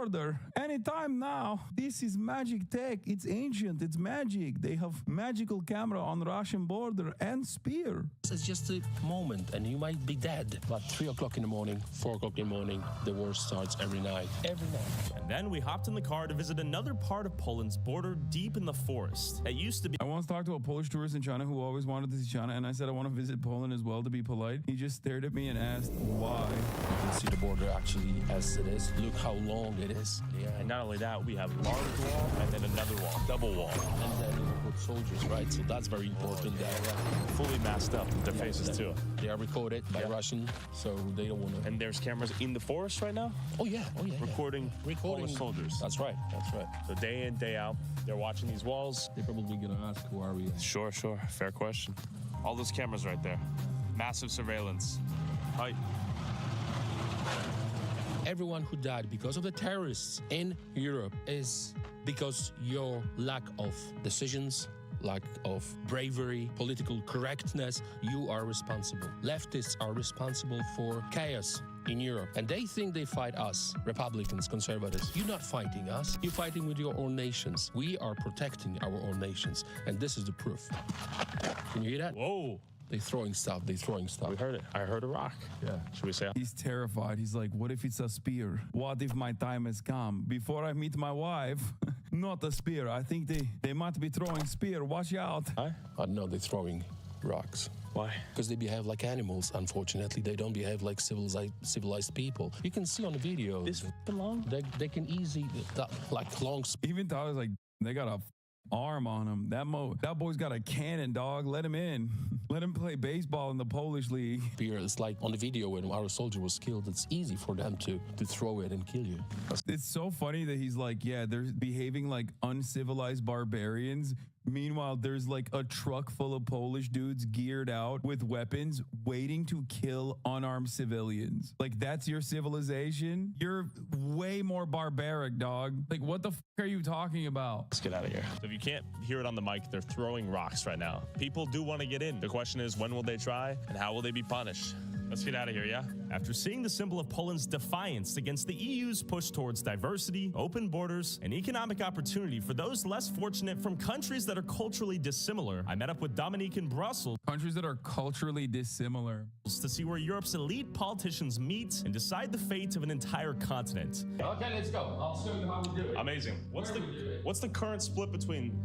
border anytime now. This is magic tech. It's ancient. It's magic. They have magical camera on Russian border and spear. It's just a moment and you might be dead. But 3 o'clock in the morning, 4 o'clock in the morning, the war starts every night. Every night. And then we hopped in the car to visit another part of Poland's border deep in the forest. It used to be... I once talked to a Polish tourist in China who always wanted to see China, and I said I want to visit Poland as well to be polite. He just stared at me and asked why. You can see the border actually as it is. Look how long it is. Yeah. And not only that, we have large wall and then another wall, double wall. And then you put soldiers, right? So that's very important. They are fully masked up with their faces too. They are recorded by Russian, so they don't want to. And there's cameras in the forest right now? Oh yeah, Recording Polish soldiers. That's right, that's right. So day in, day out, they're watching these walls. They're probably gonna ask, who are we? Sure. Fair question. All those cameras right there. Massive surveillance. Hi. Everyone who died because of the terrorists in Europe is because your lack of decisions, lack of bravery, political correctness. You are responsible. Leftists are responsible for chaos in Europe. And they think they fight us, Republicans, conservatives. You're not fighting us. You're fighting with your own nations. We are protecting our own nations. And this is the proof. Can you hear that? Whoa. They're throwing stuff. We heard it. I heard a rock. Yeah. Should we say? He's terrified. He's like, what if it's a spear? What if my time has come? Before I meet my wife, not a spear. I think they might be throwing spear. Watch out. I don't know. They're throwing rocks. Why? Because they behave like animals, unfortunately. They don't behave like civilized people. You can see on the video. This long? They can easily, like long... Even Tyler's like, they got a arm on him. That boy's got a cannon, dog. Let him in. Let him play baseball in the Polish league. It's like on the video when our soldier was killed, it's easy for them to throw it and kill you. It's so funny that he's like, yeah, they're behaving like uncivilized barbarians. Meanwhile, there's like a truck full of Polish dudes geared out with weapons waiting to kill unarmed civilians. Like, that's your civilization? You're way more barbaric, dog. Like, what the f are you talking about? Let's get out of here. So if you can't hear it on the mic, they're throwing rocks right now. People do want to get in. The question is, when will they try and how will they be punished? Let's get out of here, yeah? After seeing the symbol of Poland's defiance against the EU's push towards diversity, open borders, and economic opportunity for those less fortunate from countries that are culturally dissimilar, I met up with Dominique in Brussels. Countries that are culturally dissimilar. To see where Europe's elite politicians meet and decide the fate of an entire continent. Okay, let's go. I'll show you how we do it. Amazing. What's the current split between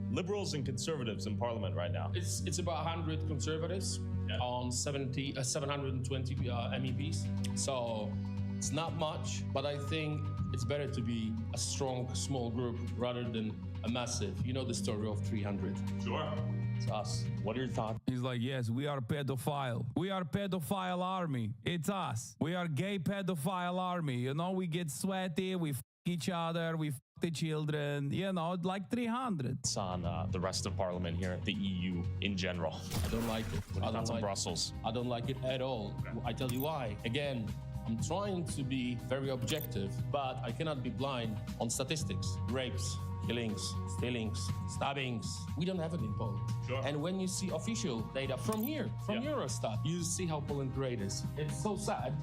liberals and conservatives in parliament right now? It's about 100 conservatives on 720 MEPs. So it's not much, but I think it's better to be a strong, small group rather than a massive. You know the story of 300. Sure. It's us. What are your thoughts? He's like, yes, we are pedophile. We are pedophile army. It's us. We are gay pedophile army. You know, we get sweaty, we f each other, we f the children, you know, like 300. It's on the rest of parliament here, the EU in general. I don't like it. I don't like Brussels. I don't like it at all. Okay. I tell you why. Again, I'm trying to be very objective, but I cannot be blind on statistics. Rapes, killings, stealings, stabbings. We don't have it in Poland. Sure. And when you see official data from here, from Eurostat, you see how Poland great is. It's so sad.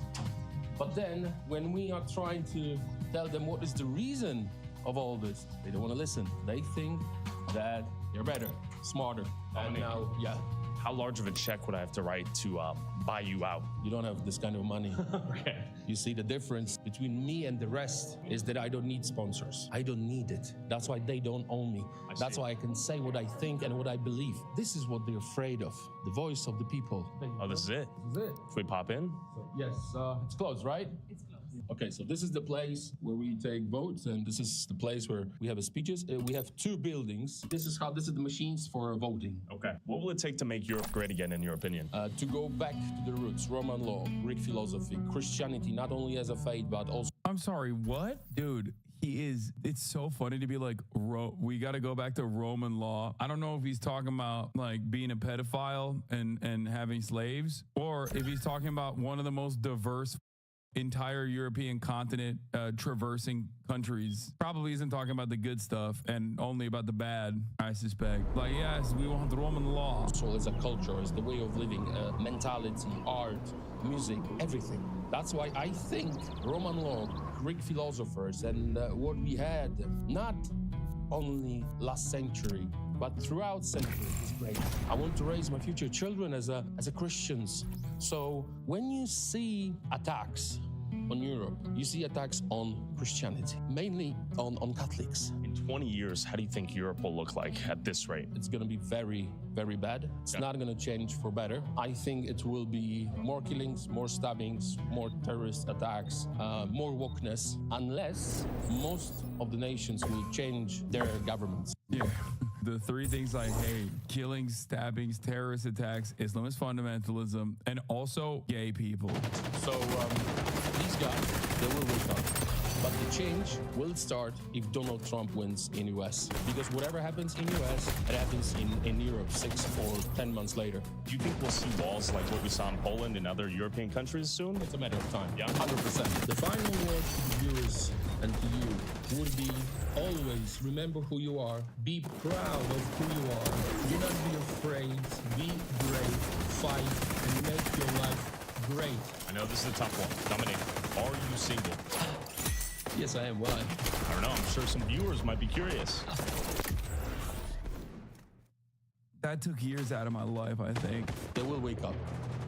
But then when we are trying to tell them what is the reason of all this, they don't want to listen. They think that they're better, smarter. And now, how large of a check would I have to write to buy you out? You don't have this kind of money. Okay. You see, the difference between me and the rest is that I don't need sponsors. I don't need it. That's why they don't own me. That's why I can say what I think and what I believe. This is what they're afraid of, the voice of the people. Oh, this is it? This is it. Should we pop in? Yes, it's closed, right? It's closed. Okay, so this is the place where we take votes, and this is the place where we have speeches. We have 2 buildings. This is the machines for voting. Okay. What will it take to make Europe great again, in your opinion? To go back to the roots, Roman law, Greek philosophy, Christianity, not only as a faith, but also... I'm sorry, what? Dude, it's so funny to be like, we got to go back to Roman law. I don't know if he's talking about like being a pedophile and having slaves, or if he's talking about one of the most diverse entire European continent traversing countries. Probably isn't talking about the good stuff and only about the bad, I suspect. Like, yes, we want Roman law. So it's a culture, it's the way of living, mentality, art, music, everything. That's why I think Roman law, Greek philosophers, and what we had, not only last century, but throughout centuries is great. I want to raise my future children as a Christians. So when you see attacks on Europe, you see attacks on Christianity, mainly on Catholics. In 20 years, how do you think Europe will look like at this rate? It's going to be very, very bad. It's not going to change for better. I think it will be more killings, more stabbings, more terrorist attacks, more wokeness, unless most of the nations will change their governments. Yeah. The three things I hate: killings, stabbings, terrorist attacks, Islamist fundamentalism, and also gay people. So these guys, they will wake up. But the change will start if Donald Trump wins in US. Because whatever happens in US, it happens in Europe 6 or 10 months later. Do you think we'll see walls like what we saw in Poland and other European countries soon? It's a matter of time. Yeah. 100%. The final word to the viewers and to you would be always remember who you are. Be proud of who you are. Do not be afraid. Be brave. Fight and make your life great. I know this is a tough one. Dominic, are you single? Yes, I am. Why? I don't know. I'm sure some viewers might be curious. That took years out of my life, I think. They will wake up.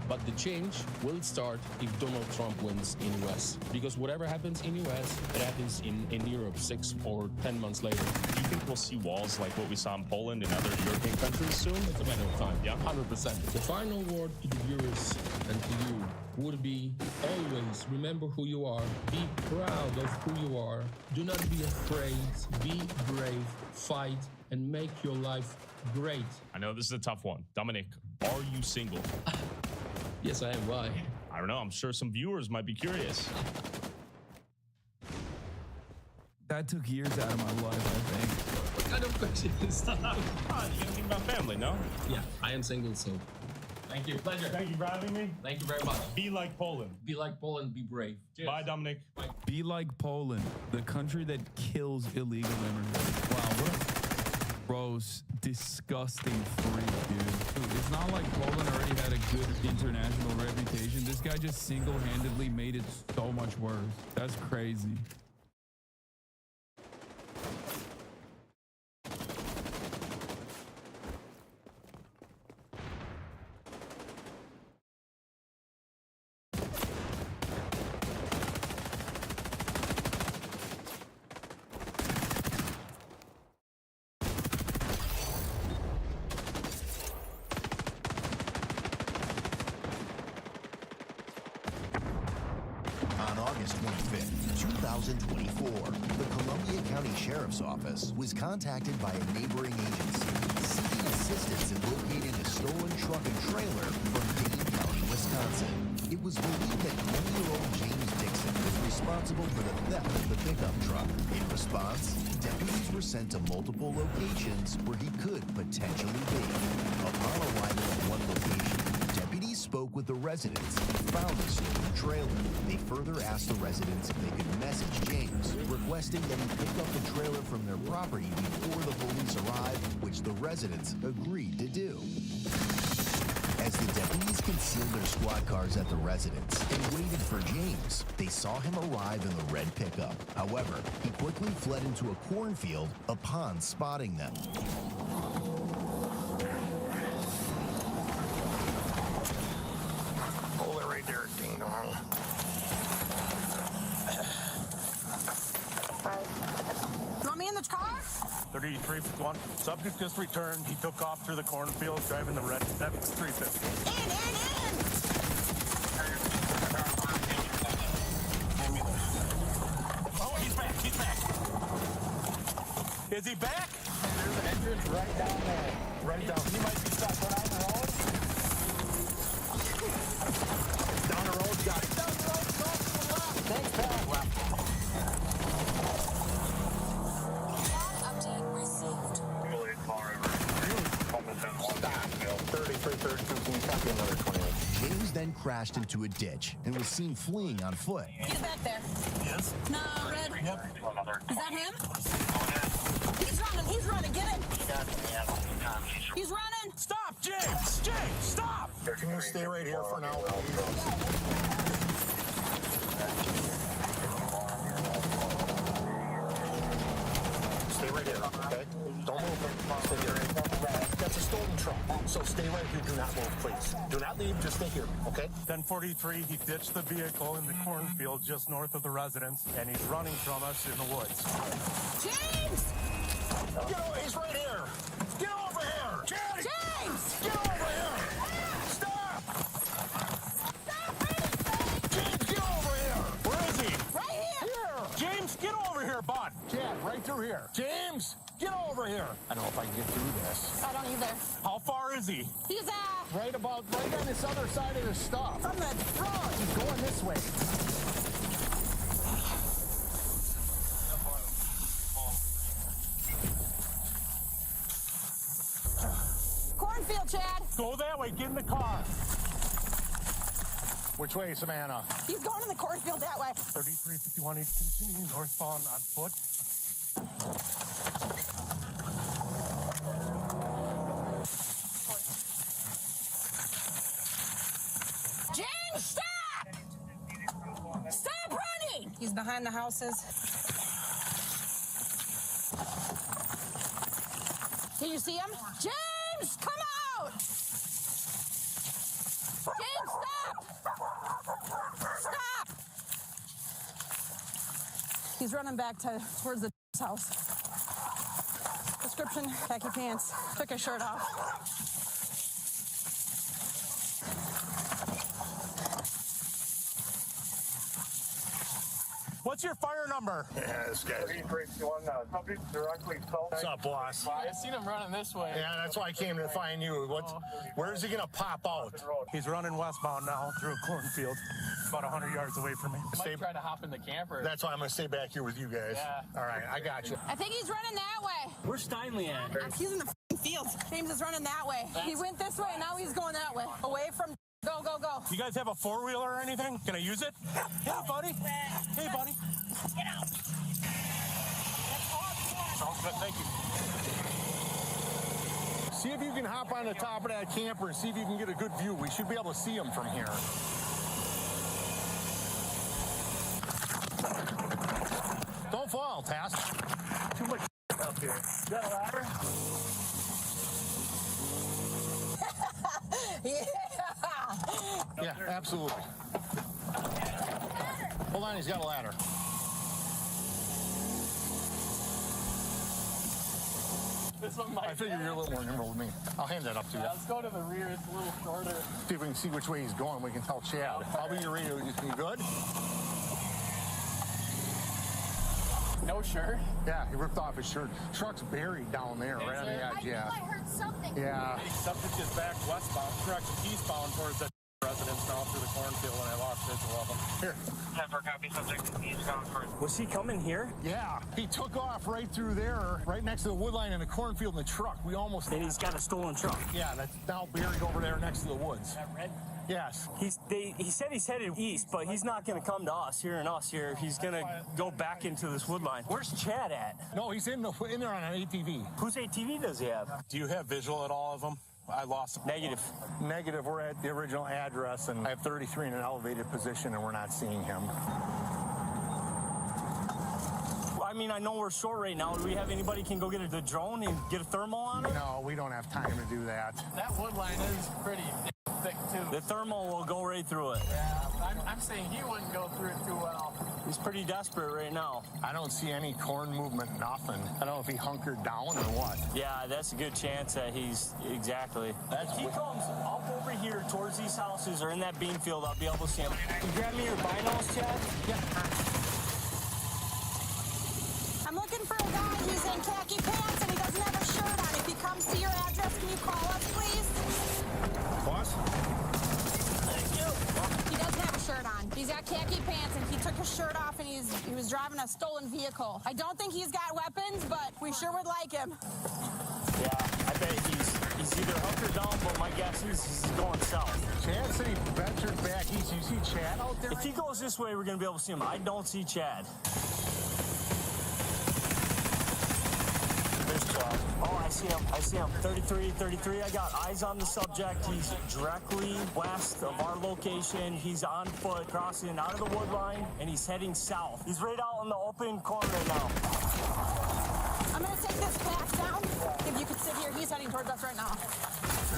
But the change will start if Donald Trump wins in US. Because whatever happens in US, it happens in Europe 6 or 10 months later. Do you think we'll see walls like what we saw in Poland and other European countries soon? It's a matter of time. Yeah. 100%. The final word to the viewers and to you would be always remember who you are. Be proud of who you are. Do not be afraid. Be brave. Fight and make your life great. I know this is a tough one. Dominic, are you single? Yes, I am. Why? I don't know. I'm sure some viewers might be curious. That took years out of my life, I think. What kind of question is that? You gotta think about family, no? Yeah, I am single, so thank you. Pleasure. Thank you for having me. Thank you very much. Be like Poland. Be like Poland, be brave. Cheers. Bye, Dominic. Be like Poland, the country that kills illegal immigrants. Wow, what a gross, disgusting freak, dude. It's not like Poland already had a good international reputation. This guy just single-handedly made it so much worse. That's crazy. On August 25th, 2024, the Columbia County Sheriff's Office was contacted by a neighboring agency seeking assistance in locating a stolen truck and trailer from Dane County, Wisconsin. It was believed that 20-year-old James Dixon was responsible for the theft of the pickup truck. In response, deputies were sent to multiple locations where he could potentially be. Upon arrival at one location, deputies spoke with the residents and found the stolen trailer. They further asked the residents if they could message James, requesting that he pick up the trailer from their property before the police arrived, which the residents agreed to do. As the deputies concealed their squad cars at the residence and waited for James, they saw him arrive in the red pickup. However, he quickly fled into a cornfield upon spotting them. Hold it right there, ding dong. You want me in the car? 3351. Subject just returned. He took off through the cornfield driving the red. That's 350. In! Oh, he's back. He's back. Is he back? There's an entrance right down there. Right down. He might be stuck down the road. Down the road. Got it. Down the road. Go to the left. Thanks, pal. Left. Update received. Really far over. 3332. Can you copy another 28? James then crashed into a ditch and was seen fleeing on foot. Get back there. Yes. No, Red. Yep. Is that him? He's running. Get him. He's running. Stop, James! James, stop! Can you stay right here for now? Stay right here, okay? Don't move. Stay here. That's a stolen truck, so stay right here. Do not move, please. Do not leave. Just stay here, okay? 1043, he ditched the vehicle in the cornfield just north of the residence, and he's running from us in the woods. James! Get over, he's right here. Get over here. James! Get over here. Stop. James, get over here. Where is he? Right here! James, get over here, bud! Chad, right through here. James, get over here. I don't know if I can get through this. I don't either. How far is he? He's Right on this other side of the stuff. from the front. He's going this way. Cornfield, Chad. Go that way, get in the car. Which way, Savannah? He's going in the cornfield that way. 3351, he's continuing northbound on foot. James, stop! Stop running! He's behind the houses. Can you see him? James, come out! James, stop! Stop! He's running back towards the house. Description, khaki pants, took his shirt off. What's your fire number? Yeah, this guy's... Somebody directly south. What's up, boss? I seen him running this way. Yeah, that's why I came to find you. Where is he going to pop out? He's running westbound now through a cornfield, about 100 yards away from me. Stay- Might try to hop in the camper. That's why I'm going to stay back here with you guys. Yeah. All right, I got you. I think he's running that way. Where's Steinley at? He's in the f***ing fields. James is running that way. He went this way, and now he's going that way. Away from... Go, go, go. You guys have a four-wheeler or anything? Can I use it? Yeah, buddy. Hey, buddy. Get out. Sounds good, thank you. See if you can hop on the top of that camper and see if you can get a good view. We should be able to see him from here. Don't fall, Task. Too much up here. You got a ladder? Yeah. Yeah, absolutely. Hold on, he's got a ladder. This one might. I figure you're a little more nimble than me. I'll hand that up to you. Let's go to the rear. It's a little shorter. See if we can see which way he's going. We can tell Chad. I'll be your radio. You good? No shirt. Yeah, he ripped off his shirt. Truck's buried down there, right on the edge. Yeah. I heard something. Yeah. Hey, subject is back westbound, correct, eastbound towards the residence now through the cornfield, and I lost visual of him. Here. 10-4 copy, subject eastbound for... Was he coming here? Yeah. He took off right through there, right next to the wood line in the cornfield in the truck. We almost. And he's got a stolen truck. Yeah, that's now buried over there next to the woods. Is that red? Yes. He said he's headed east, but he's not going to come to us here. He's going to go back into this wood line. Where's Chad at? No, he's in there on an ATV. Whose ATV does he have? Do you have visual at all of them? I lost him. Negative. Negative. We're at the original address, and I have 33 in an elevated position, and we're not seeing him. I mean, I know we're short right now. Do we have anybody can go get the drone and get a thermal on him? No, we don't have time to do that. That wood line is pretty thick, too. The thermal will go right through it. Yeah, I'm saying he wouldn't go through it too well. He's pretty desperate right now. I don't see any corn movement, nothing. I don't know if he hunkered down or what. Yeah, that's a good chance that he's exactly. If he comes up over here towards these houses or in that bean field, I'll be able to see him. Can you grab me your binos, Chad? Yeah. I'm looking for a guy who's in khaki pants and he doesn't have a shirt on. If he comes to your address, can you call us, please? Boss? He doesn't have a shirt on. He's got khaki pants and he took his shirt off and he was driving a stolen vehicle. I don't think he's got weapons, but we sure would like him. Yeah, I bet he's He's either up or down, but my guess is he's going south. Chad said he ventured back east. You see Chad out there? If he goes this way, we're going to be able to see him. I don't see Chad. There's Chad. Oh, I see him. I see him. 33. I got eyes on the subject. He's directly west of our location. He's on foot, crossing out of the wood line, and he's heading south. He's right out in the open corner right now. I'm going to take this path down. If you could sit here, he's heading towards us right now.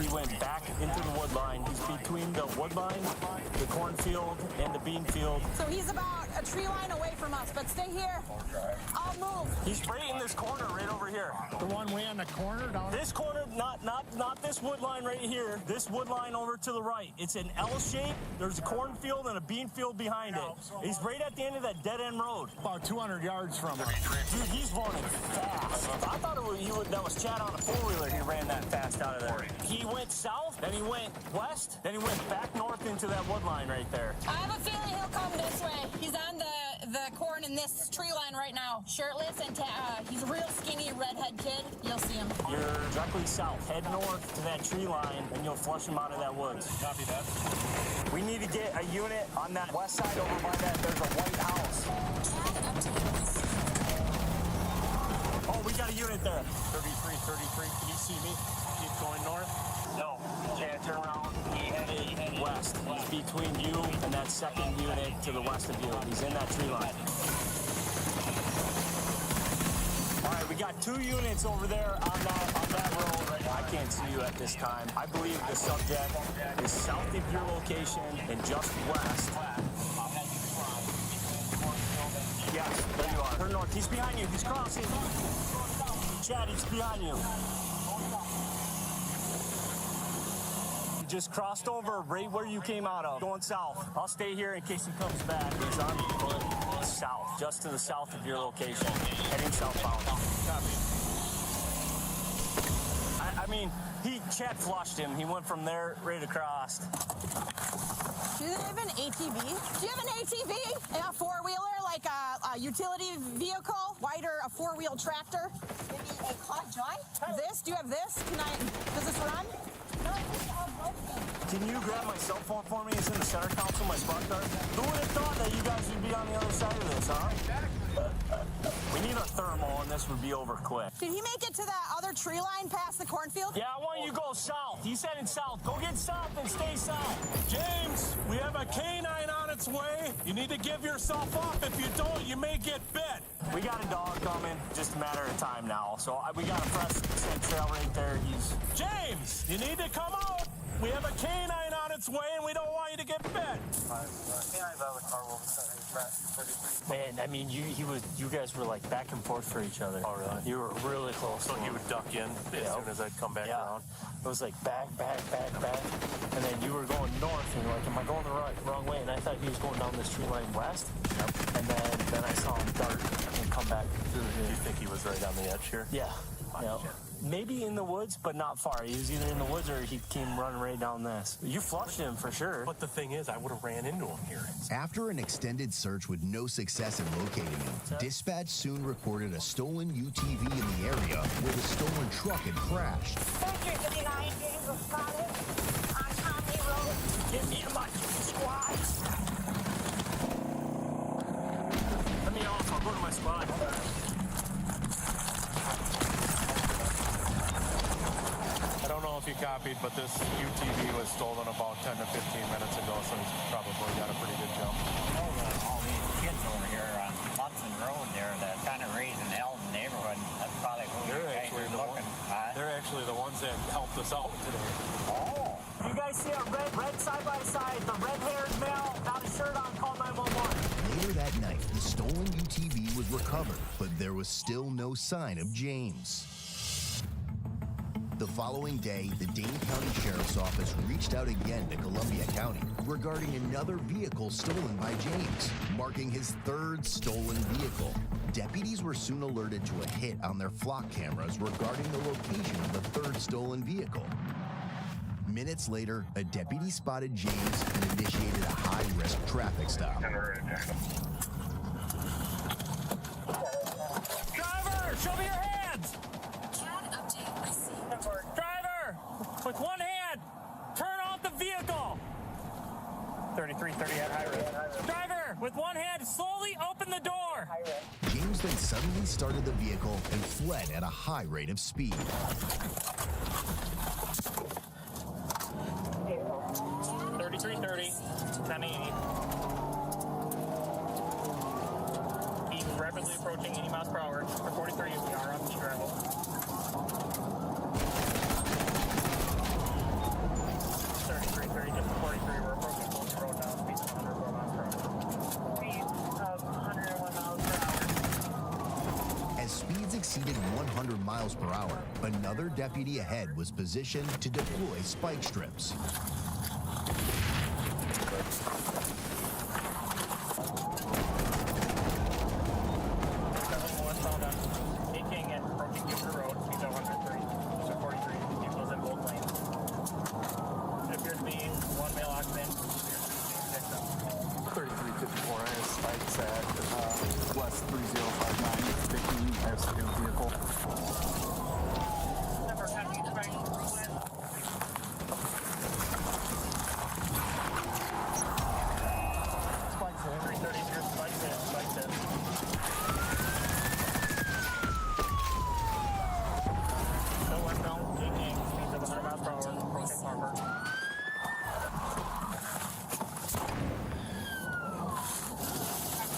He went back into the wood line. He's between the wood line, the cornfield, and the bean field. So he's about a tree line away from us, but stay here. I'll move. He's right in this corner right over here. The one way on the corner down This corner, not this wood line right here. This wood line over to the right. It's an L shape. There's a cornfield and a bean field behind it. He's right at the end of that dead end road. about 200 yards from us. Dude, he's running fast. I thought that was Chad on a four-wheeler. He ran that fast out of there. He went south, then he went west, then he went back north into that wood line right there. I have a feeling he'll come this way. He's on the corn in this tree line right now. Shirtless and he's a real skinny redhead kid. You'll see him. You're directly south. Head north to that tree line, and you'll flush him out of that woods. Copy that. We need to get a unit on that west side over by that. There's a white house. Oh, we got a unit there. 33. Can you see me? Keep going north. No. Chad, turn around. He headed west. He's between you and that second unit to the west of you. He's in that tree line. All right, we got 2 units over there on that road right now. I can't see you at this time. I believe the subject is south of your location and just west. Yes, there you are. Turn north. He's behind you. He's crossing. Chad, he's behind you. He just crossed over right where you came out of, going south. I'll stay here in case he comes back. He's on foot south, just to the south of your location, heading southbound. I mean, Chad flushed him. He went from there right across. Do you have an ATV? Do you have an ATV? A four-wheeler, like a utility vehicle? Wider, a four-wheel tractor? Maybe a quad joy? This? Do you have this? Does this run? No, Can you grab my cell phone for me? It's in the center console, my smart card. Who would have thought that you guys would be on the other side of this, huh? We need a thermal, and this would be over quick. Did he make it to that other tree line past the cornfield? Yeah, I want you to go south. He's heading south. Go get south and stay south. James, we have a canine on its way. You need to give yourself up. If you don't, you may get bit. We got a dog coming. Just a matter of time now. So we got a fresh scent trail right there. James, you need to come out. We have a canine on its way, and we don't want you to get bit. Man, I mean, you guys were like back and forth for each other. Oh, really? You were really close. So you would duck in as soon as I'd come back around? It was like back. And then you were going north, and you're like, am I going the wrong way? And I thought he was going down this tree line west. Yep. And then I saw him dart and come back through here. Do you think he was right on the edge here? Yeah. Maybe in the woods, but not far. He was either in the woods or he came running right down this. You flushed him for sure. But the thing is, I would have ran into him here. After an extended search with no success in locating him, dispatch soon reported a stolen UTV in the area where the stolen truck had crashed. 59 James was spotted on Conley Road. Get me to my squad. Let me off. I'll go to my squad. I don't know if you copied, but this UTV was stolen about 10 to 15 minutes ago, so he's probably got a pretty good jump. All these kids over here on Hudson Road there that kind of raising hell in the neighborhood, that's probably who They're you guys actually are looking. They're actually the ones that helped us out today. Oh. You guys see a red side by side, the red-haired male, got a shirt on, call 911. Later that night, the stolen UTV was recovered, but there was still no sign of James. The following day, the Dane County Sheriff's Office reached out again to Columbia County regarding another vehicle stolen by James, marking his third stolen vehicle. Deputies were soon alerted to a hit on their flock cameras regarding the location of the third stolen vehicle. Minutes later, a deputy spotted James and initiated a high-risk traffic stop. Driver, show me your hands! CAD update, I see. Driver! then suddenly started the vehicle and fled at a high rate of speed. 3330, 1080. He's rapidly approaching 80 miles per hour. For 43, we are on travel. 3330, just 43, we're approaching Fulton Road now. Speed of 104 miles per hour. Speed of 101 miles per hour. As speeds exceeded 100 miles per hour, another deputy ahead was positioned to deploy spike strips. West 3059, taking SU vehicle. Number 10, you trying to win? Spikes in, 330, your spikes in, spikes in. Still westbound, taking speeds of 100 miles per hour, approaching Harper.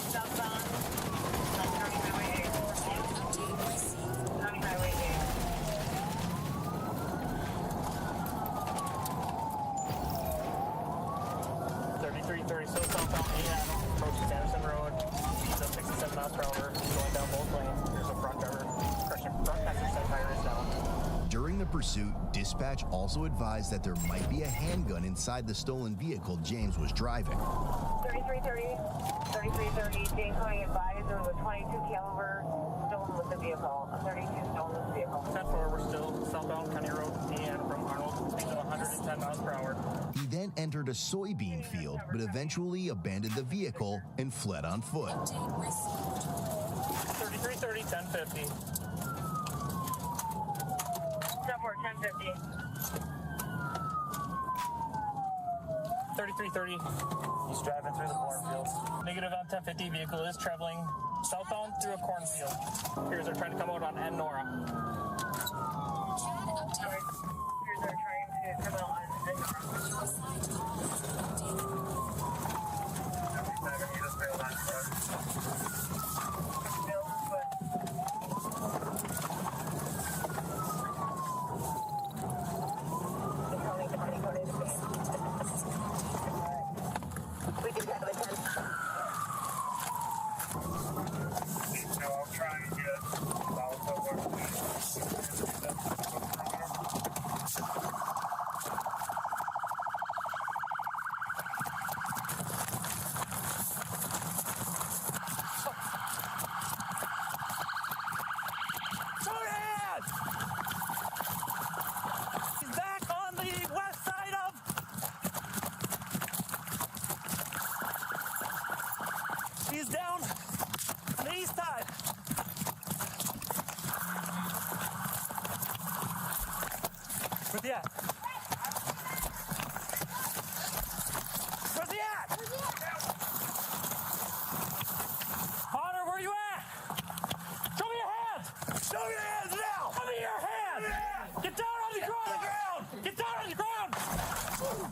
Southbound. 3330, so southbound A-Adam, approaching Anderson Road, speeds of 67 miles per hour, going down both lanes. There's a front driver, front passenger side tire is down. During the pursuit, dispatch also advised that there might be a handgun inside the stolen vehicle James was driving. 3330, James County advised there was a 22 caliber stolen with the vehicle, a 32 stolen with the vehicle. 10-4, we're still southbound County Road, and from Arnold, speeds of 110 miles per hour. He then entered a soybean field, but eventually abandoned the vehicle and fled on foot. 3330, 1050. 1050. 3330, he's driving through the cornfield. Negative on 1050, vehicle is traveling southbound through a cornfield. Here's they're trying to come out on N Nora. Here's they're trying to come out on N Nora. We can tackle it 10. No, I'm trying to get south of He's back on the west side of. He's down on the east side. Where's he at? Where's he at? Connor, where you at? Show me your hands! Show me your hands now! Show me your hands! Get down on the ground! Get down on the ground!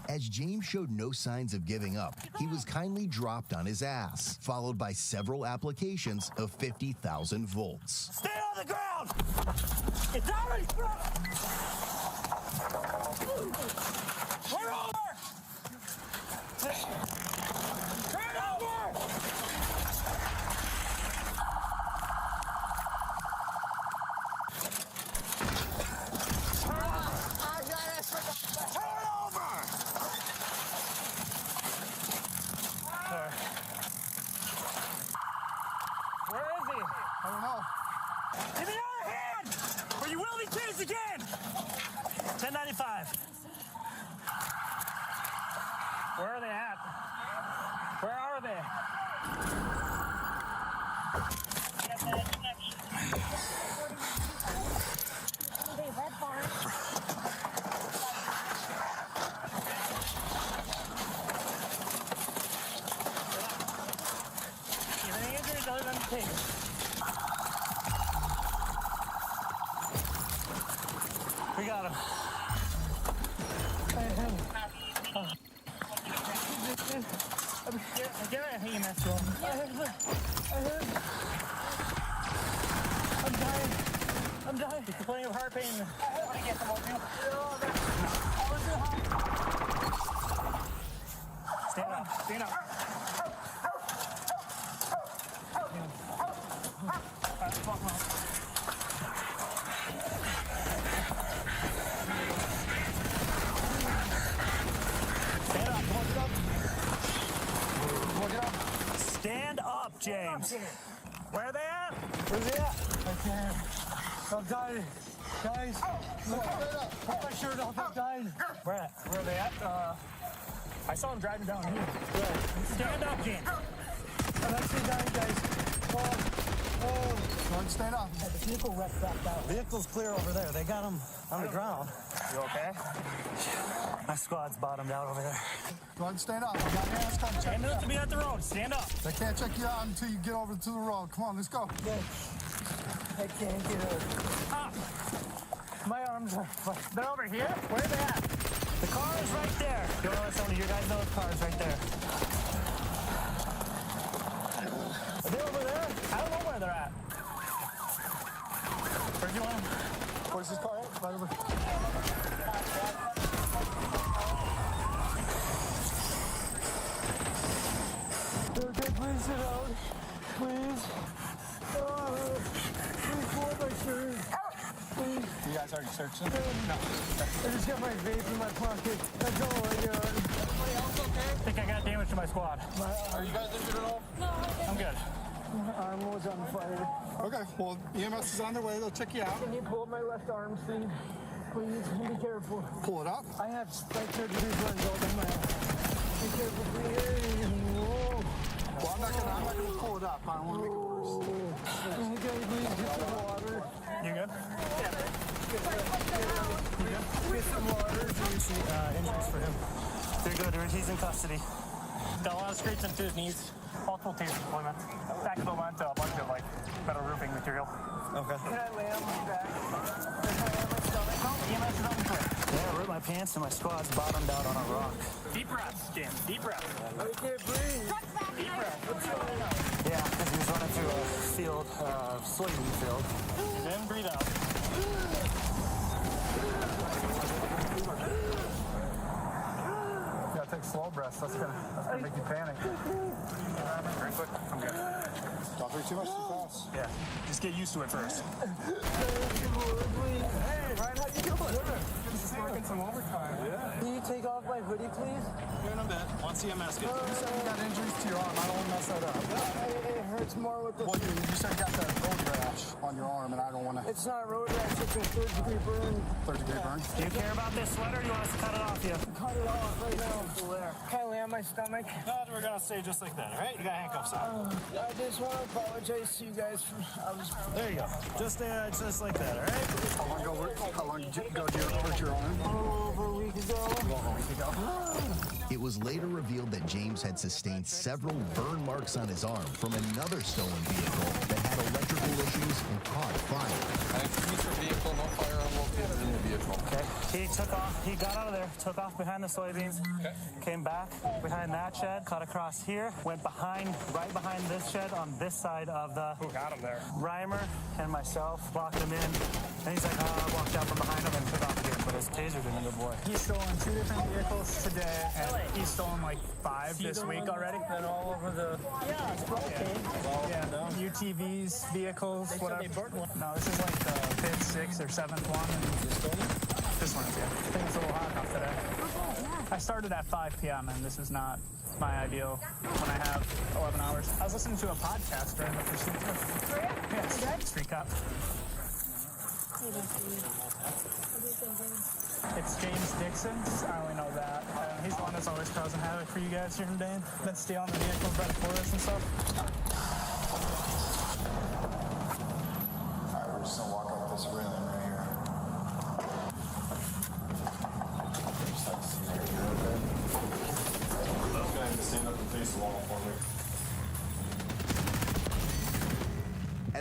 As James showed no signs of giving up, he was kindly dropped on his ass, followed by several applications of 50,000 volts. Stay on the ground! Get down on the ground! Turn over! Turn over! Turn over! Where is he? I don't know. Give me your other hand! Or you will be chased again! 1095. Where are they at? Where are they? Any injuries other than the pig? got him. Get an EMS roll. I'm dying. You're complaining of heart pain. I want to get them on you. Stand up. Stand up. Stand up, James. Where are they at? Where's he at? I can't. I'm dying. Guys, put my shirt off. I'm dying. Where are they at? I saw him driving down here. Stand up, James. I'm actually dying, guys. Go on, stand up. The vehicle wrecked back out. Vehicle's clear over there. They got him on the ground. You okay? My squad's bottomed out over there. Go ahead and stand up. I'm not going to ask them to check Stand you up out. to be at the road. Stand up. They can't check you out until you get over to the road. Come on, let's go. I can't get over. Ah, My arms are they're over here? Where are they at? The car is right there. You want to let some of you guys know the car is right there. Are they over there? I don't know where they're at. Where'd you want them? Where's this car at? Right over. Okay, please sit down. Please. Please pull my shirt. Please. You guys already searched them? No. I just got my vape in my pocket. That's all I got. Everybody else okay? I think I got damage to my squad. Are you guys injured at all? I'm good. My arm was on fire. Okay, well, EMS is on their way. They'll check you out. Can you pull up my left arm, Steve? Please, be careful. Pull it up. I have like 30 burns all down my arm. Be careful, please. Whoa. Well, I'm not gonna pull it up. I don't want to make it worse. Okay, please get some water. You good? Get some water. Injuries for him. They're good. He's in custody. Got a lot of scrapes into his knees. Multiple taser deployments. Back of the line to a bunch of like metal roofing material. Okay. Can I lay on my back? EMS is on the way. Yeah, I ripped my pants and my squad's bottomed out on a rock. Deep breaths, James. Deep breaths. I can't breathe. Deep breaths. What's going on? Yeah, because he was running through a field, soybean field. Breathe in, breathe out. You gotta take slow breaths. That's gonna make you panic. Very quick. I'm good. Don't drink too much too fast. Yeah. Just get used to it first. Hey, Ryan, how you doing? Just working some overtime. Yeah. Can you take off my hoodie, please? Here in a bit. Once EMS gets You said you got injuries to your arm. I don't want to mess that up. It hurts more with the... Well, you said you got that road rash on your arm, and I don't want to. It's not road rash, it's a third-degree burn. Third-degree burn. Do you care about this sweater, or you want us to cut it off you? Cut it off right now. Can I lay on my stomach? No, we're gonna stay just like that, all right? You got handcuffs on. I just want to apologize to you guys for... There you go. Just like that, all right? How long did you hurt your arm? Over a week ago. It was later revealed that James had sustained several burn marks on his arm from another stolen vehicle that had electrical issues and caught fire. Vehicle, no firearm located in the vehicle. Okay. He took off. He got out of there, took off behind the soybeans, came back behind that shed, cut across here, went right behind this shed on this side of the... Who got him there? Reimer and myself blocked him in. And he's like, I walked out from behind him and took off again, but his taser didn't go boy. He's stolen 2 different vehicles today, and he's stolen like 5 this week already. And all over the... Yeah, it's okay. Yeah, UTVs, vehicles, whatever. No, this is like the 5th, 6th, or 7th one. This one's, yeah. I think it's a little hot enough today. I started at 5 p.m. and this is not my ideal when I have 11 hours. I was listening to a podcast during the pursuit. Yeah, Street Cop. It's James Dixon. I only know that. He's the one that's always causing havoc for you guys here in Dane. Been stealing the vehicles right before us and stuff. Alright, we're just gonna walk up this railing right here. Just like to see right here, okay? I'm gonna have to stand up and face the wall for me.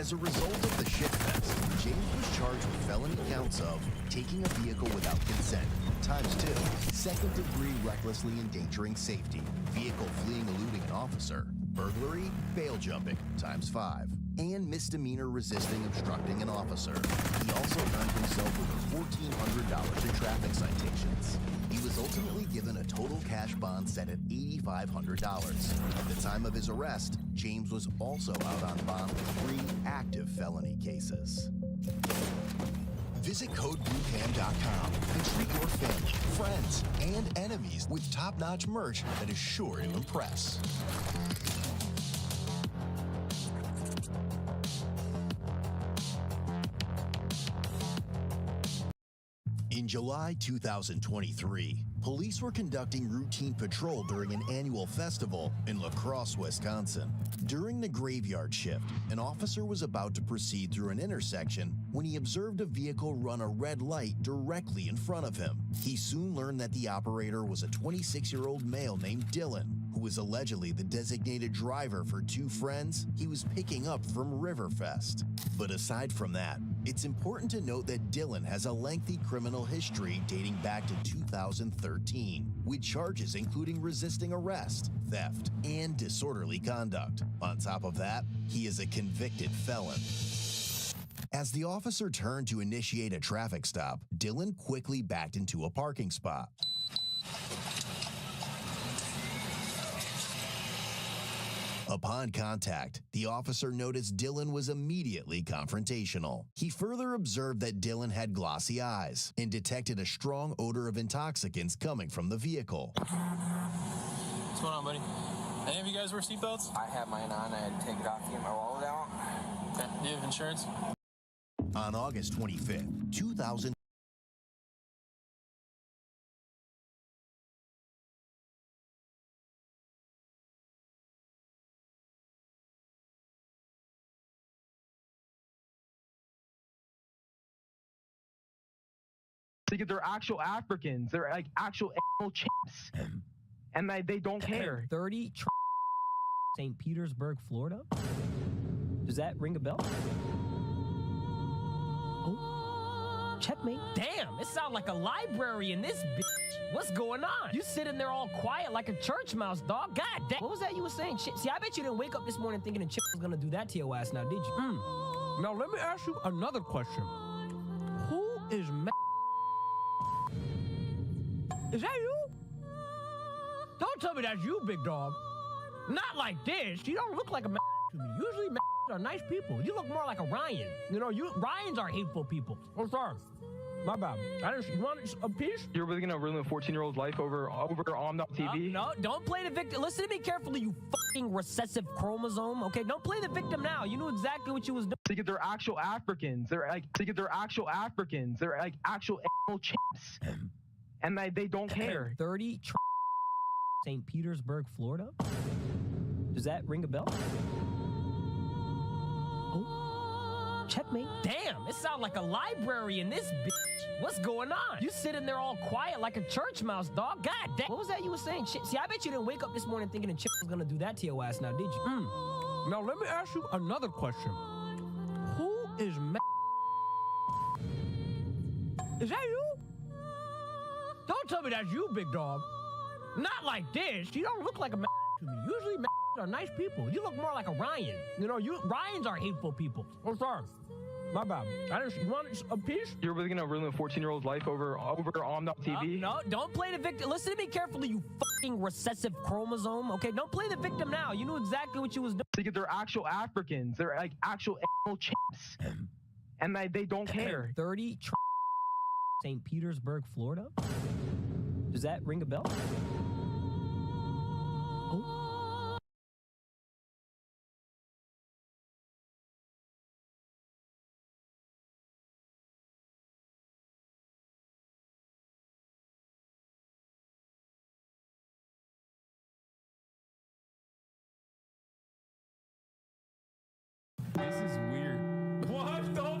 As a result of the shitfest, James was charged with felony counts of taking a vehicle without consent, ×2, second-degree recklessly endangering safety, vehicle fleeing eluding an officer, burglary, bail jumping, ×5, and misdemeanor resisting obstructing an officer. He also earned himself over $1,400 in traffic citations. He was ultimately given a total cash bond set at $8,500. At the time of his arrest, James was also out on bond with 3 active felony cases. Visit CodeBlueHam.com and treat your family, friends, and enemies with top-notch merch that is sure to impress. In July 2023, police were conducting routine patrol during an annual festival in La Crosse, Wisconsin. During the graveyard shift, an officer was about to proceed through an intersection when he observed a vehicle run a red light directly in front of him. He soon learned that the operator was a 26-year-old male named Dylan, who was allegedly the designated driver for 2 friends he was picking up from Riverfest. But aside from that, it's important to note that Dylan has a lengthy criminal history dating back to 2013, with charges including resisting arrest, theft, and disorderly conduct. On top of that, he is a convicted felon. As the officer turned to initiate a traffic stop, Dylan quickly backed into a parking spot. Upon contact, the officer noticed Dylan was immediately confrontational. He further observed that Dylan had glossy eyes and detected a strong odor of intoxicants coming from the vehicle. What's going on, buddy? Any of you guys wear seatbelts? I have mine on. I had to take it off to get my wallet out. Okay. Do you have insurance? On August 25th, 2000. Because they're actual Africans. They're like actual animal chimps. And they don't care. 30 St. Petersburg, Florida? Does that ring a bell? Oh, checkmate. Damn, it sounds like a library in this bitch. What's going on? You sitting there all quiet like a church mouse, dog. God damn. What was that you were saying? See, I bet you didn't wake up this morning thinking the chick was gonna do that to your ass now, did you? Now, let me ask you another question. Who is Is that you? Don't tell me that's you, big dog. Not like this. You don't look like a to me. Usually are nice people. You look more like a Ryan. You know, Ryans are hateful people. I'm sorry. My bad. You want a piece? You're really gonna ruin a 14-year-old's life over TV? No, don't play the victim. Listen to me carefully, you fucking recessive chromosome. Okay, don't play the victim now. You knew exactly what you was doing. Because they're actual Africans. They're actual Africans. They're like actual animal chimps. And they don't care. 30 St. Petersburg, Florida? Does that ring a bell? Oh, checkmate. Damn, it sounds like a library in this bitch. What's going on? You sitting there all quiet like a church mouse, dog. God damn. What was that you were saying? See, I bet you didn't wake up this morning thinking the chick was gonna do that to your ass now, did you? Now, let me ask you another question. Who is Is that you? Don't tell me that's you, big dog. Not like this. You don't look like a to me. Usually are nice people. You look more like a Ryan. You know, Ryans are hateful people. I'm sorry. My bad. You want a piece? You're really gonna ruin a 14-year-old's life over TV? No, don't play the victim. Listen to me carefully, you fucking recessive chromosome. Okay, don't play the victim now. You knew exactly what you was doing. Because they're actual Africans. They're like actual animal chimps. And they don't care. 30 St. Petersburg, Florida? Does that ring a bell? Oh. This is weird. What the?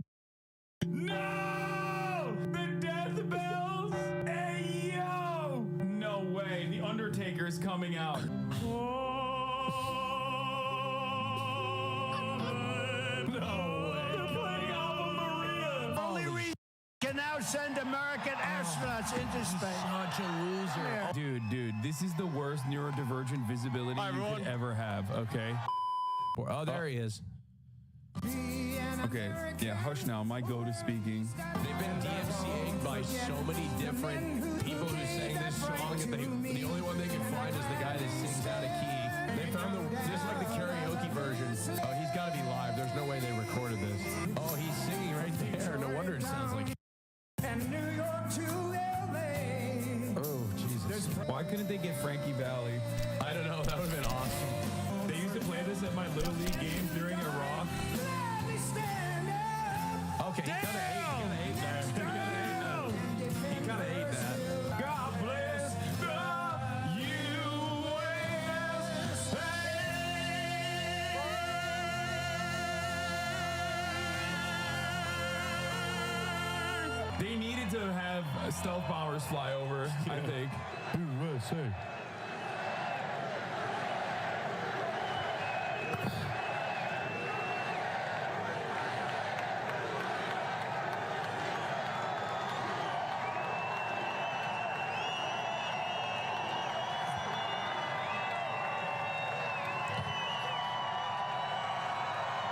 No! The decibels? Hey, yo! No way. The Undertaker is coming out. No don't send American astronauts into space. Such a loser. Dude, this is the worst neurodivergent visibility you could ever have, okay? Oh, there he is. Okay, yeah, hush now, my go-to speaking. They've been DMCA'd by so many different people who sang this song, and the only one they can find is the guy that sings out of key. They found just like the karaoke version. Oh, he's got to be live. There's no way they recorded this. Oh, he's singing right there. No wonder it sounds like. And New York to LA. Oh, Jesus. Why couldn't they get Frankie Valli? I don't know. That would have been awesome. They used to play this at my Little League games during Iraq. Okay, he kind of ate that. He kind of ate that. God bless the USA. They needed to have stealth bombers fly over, I think. USA.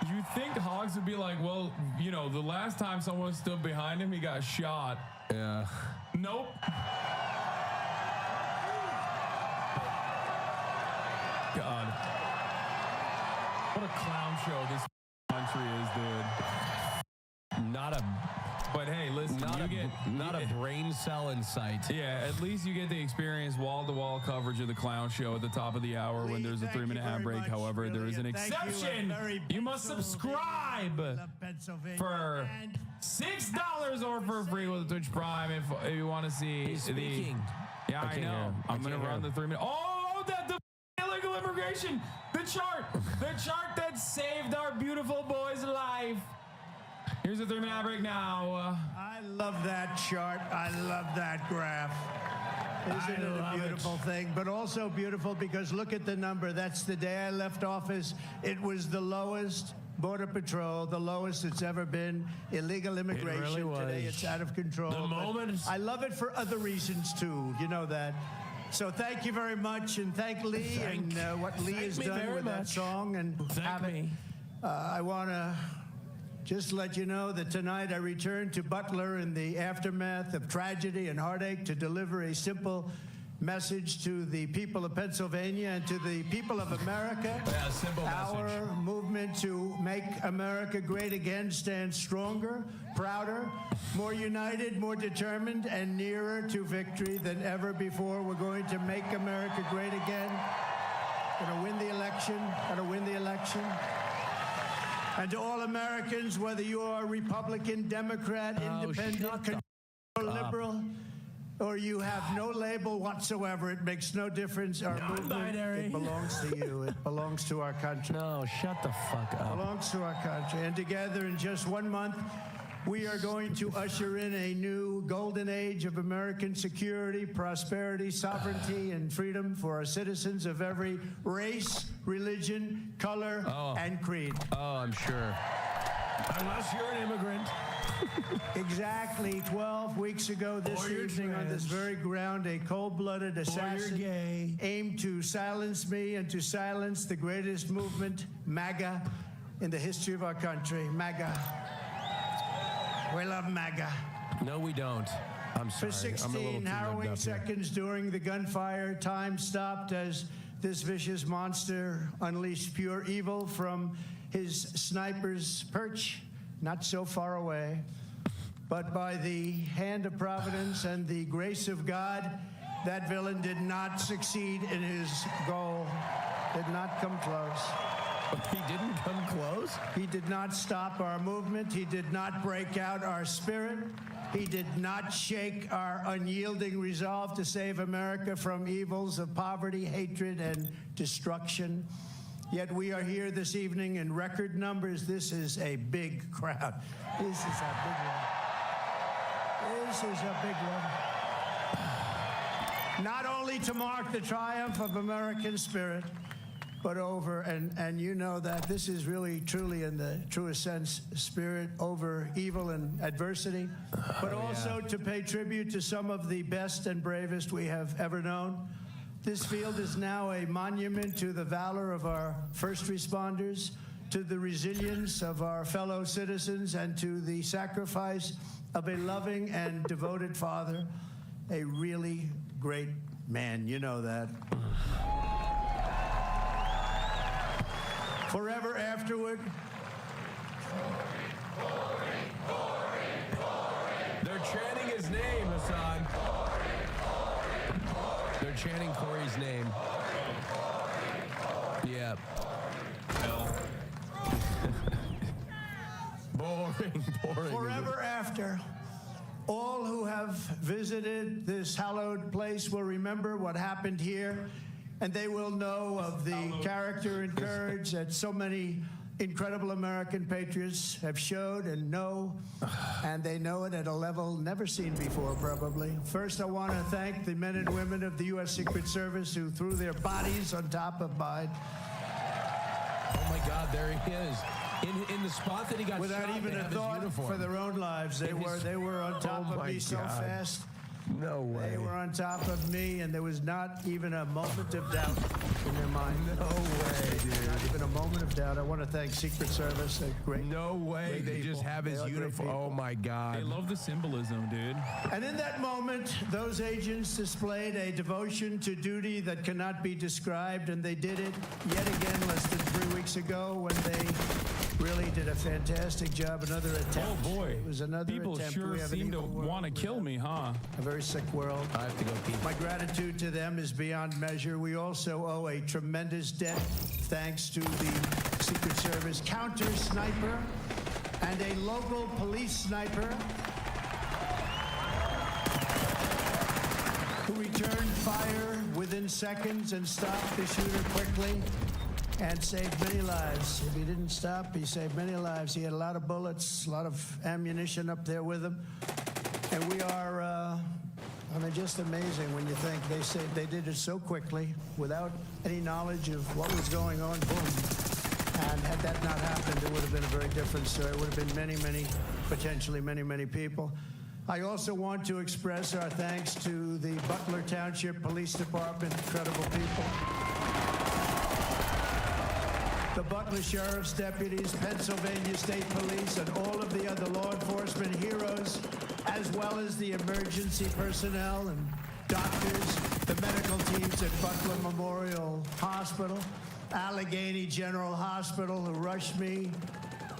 You'd think Hogs would be like, well, you know, the last time someone stood behind him, he got shot. Yeah. Nope. God. What a clown show this country is, dude. Not a. But hey, listen, not a brain cell in sight. Yeah, at least you get to experience wall-to-wall coverage of the clown show at the top of the hour when there's a 3-minute ad break. However, there is an exception. You must subscribe for $6 or for free with Twitch Prime if you want to see. He's speaking. Yeah, I know. I'm gonna run the 3-minute. Oh, the illegal immigration. The chart that saved our beautiful boy's life. Here's a 3-minute ad break now. I love that chart. I love that graph. Isn't it a beautiful thing? But also beautiful because look at the number. That's the day I left office. It was the lowest Border Patrol, the lowest it's ever been. Illegal immigration. It really was. Today it's out of control. The moment. I love it for other reasons too. You know that. So thank you very much, and thank Lee and what Lee has done with that song. And I want to just let you know that tonight I returned to Butler in the aftermath of tragedy and heartache to deliver a simple message to the people of Pennsylvania and to the people of America. Yeah, simple Our message. movement to make America great again stands stronger, prouder, more united, more determined, and nearer to victory than ever before. We're going to make America great again. Gonna win the election. Gonna win the election. And to all Americans, whether you are Republican, Democrat, Independent, liberal, or you have no label whatsoever, it makes no difference. Our movement, it belongs to you. It belongs to our country. No, shut the fuck up. It belongs to our country. And together in just 1 month, we are going to usher in a new golden age of American security, prosperity, sovereignty, and freedom for our citizens of every race, religion, color, and creed. Oh, I'm sure. Unless you're an immigrant. Exactly 12 weeks ago this evening on this very ground, a cold-blooded assassin aimed to silence me and to silence the greatest movement, MAGA, in the history of our country. MAGA. We love MAGA. No, we don't. I'm sorry. For 16 harrowing seconds during the gunfire, time stopped as this vicious monster unleashed pure evil from his sniper's perch, not so far away. But by the hand of Providence and the grace of God, that villain did not succeed in his goal, did not come close. He didn't come close? He did not stop our movement. He did not break out our spirit. He did not shake our unyielding resolve to save America from evils of poverty, hatred, and destruction. Yet we are here this evening in record numbers. This is a big crowd. This is a big one. This is a big one. Not only to mark the triumph of American spirit, but over, and you know that this is really, truly, in the truest sense, spirit over evil and adversity, but also to pay tribute to some of the best and bravest we have ever known. This field is now a monument to the valor of our first responders, to the resilience of our fellow citizens, and to the sacrifice of a loving and devoted father, a really great man. You know that. Forever afterward. They're chanting his name, Hassan. They're chanting Corey's name. Yeah. Boring. Forever after. All who have visited this hallowed place will remember what happened here, and they will know of the character and courage that so many incredible American patriots have showed and know, and they know it at a level never seen before, probably. First, I want to thank the men and women of the U.S. Secret Service who threw their bodies on top of mine. Oh my God, there he is. In the spot that he got without shot, even a thought for their own lives. They were on top of me so fast. No way. They were on top of me, and there was not even a moment of doubt in their mind. No way, dude. Not even a moment of doubt. I want to thank Secret Service. No way. They just have his uniform. Oh my God. They love the symbolism, dude. And in that moment, those agents displayed a devotion to duty that cannot be described, and they did it yet again less than 3 weeks ago when they really did a fantastic job. Another attempt. Oh boy. It was another People attempt. sure We have an seem to evil world. want to kill me, huh? A very sick world. I have to go pee. My gratitude to them is beyond measure. We also owe a tremendous debt thanks to the Secret Service counter sniper and a local police sniper who returned fire within seconds and stopped the shooter quickly and saved many lives. If he didn't stop, he saved many lives. He had a lot of bullets, a lot of ammunition up there with him. And we are, I mean, just amazing when you think they did it so quickly without any knowledge of what was going on. Boom. And had that not happened, it would have been a very different story. It would have been potentially many people. I also want to express our thanks to the Butler Township Police Department, incredible people. The Butler Sheriff's deputies, Pennsylvania State Police, and all of the other law enforcement heroes, as well as the emergency personnel and doctors, the medical teams at Butler Memorial Hospital, Allegheny General Hospital, who rushed me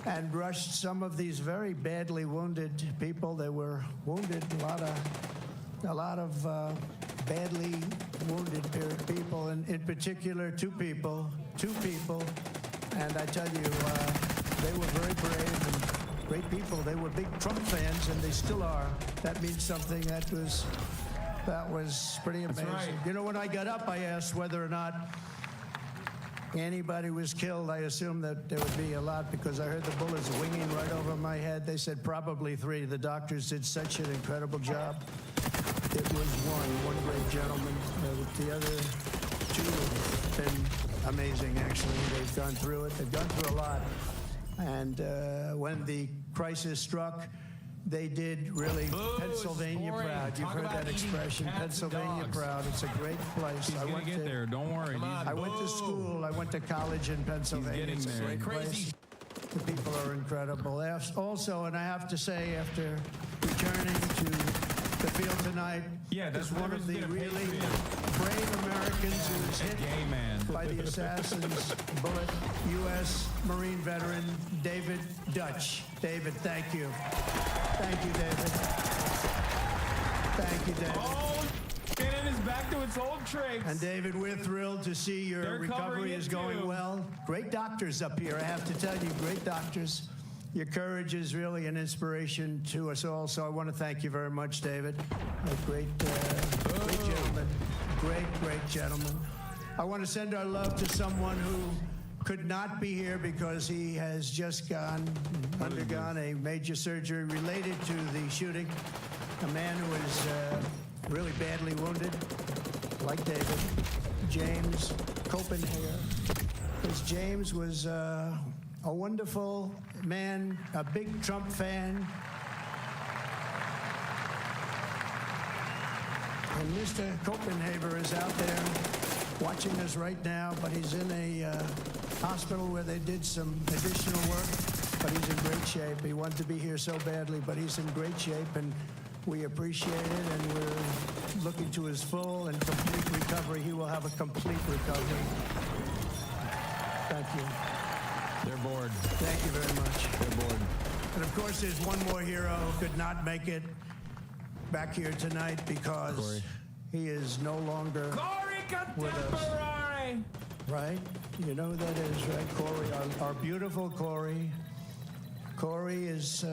and rushed some of these very badly wounded people. They were wounded, a lot of badly wounded people, and in particular, two people. And I tell you, they were very brave and great people. They were big Trump fans, and they still are. That means something. That was pretty amazing. Right. You know, when I got up, I asked whether or not anybody was killed. I assumed that there would be a lot because I heard the bullets winging right over my head. They said probably 3. The doctors did such an incredible job. It was one great gentleman. The other 2 have been amazing, actually. They've gone through it. They've gone through a lot. And when the crisis struck, they did really Pennsylvania proud. You've heard that expression, Pennsylvania proud. It's a great place. He's gonna get there. Don't worry. I went to school. I went to college in Pennsylvania. He's getting there. It's a great place. The people are incredible. Also, and I have to say, after returning to the field tonight, is one of the really brave Americans who was hit by the assassin's bullet, U.S. Marine veteran David Dutch. David, thank you. Thank you, David. Thank you, David. Oh, CNN is back to its old tricks. And David, we're thrilled to see your recovery is going well. Great doctors up here, I have to tell you, great doctors. Your courage is really an inspiration to us all, so I want to thank you very much, David. A great gentleman. Great gentleman. I want to send our love to someone who could not be here because he has just undergone a major surgery related to the shooting. A man who is really badly wounded, like David, James Copenhagen. Because James was a wonderful man, a big Trump fan. And Mr. Copenhaver is out there watching us right now, but he's in a hospital where they did some additional work, but he's in great shape. He wanted to be here so badly, but he's in great shape, and we appreciate it, and we're looking to his full and complete recovery. He will have a complete recovery. Thank you. They're bored. Thank you very much. They're bored. And of course, there's one more hero who could not make it back here tonight because Corey. he is no longer with us. Right? You know who that is, right? Corey, our beautiful Corey. Corey is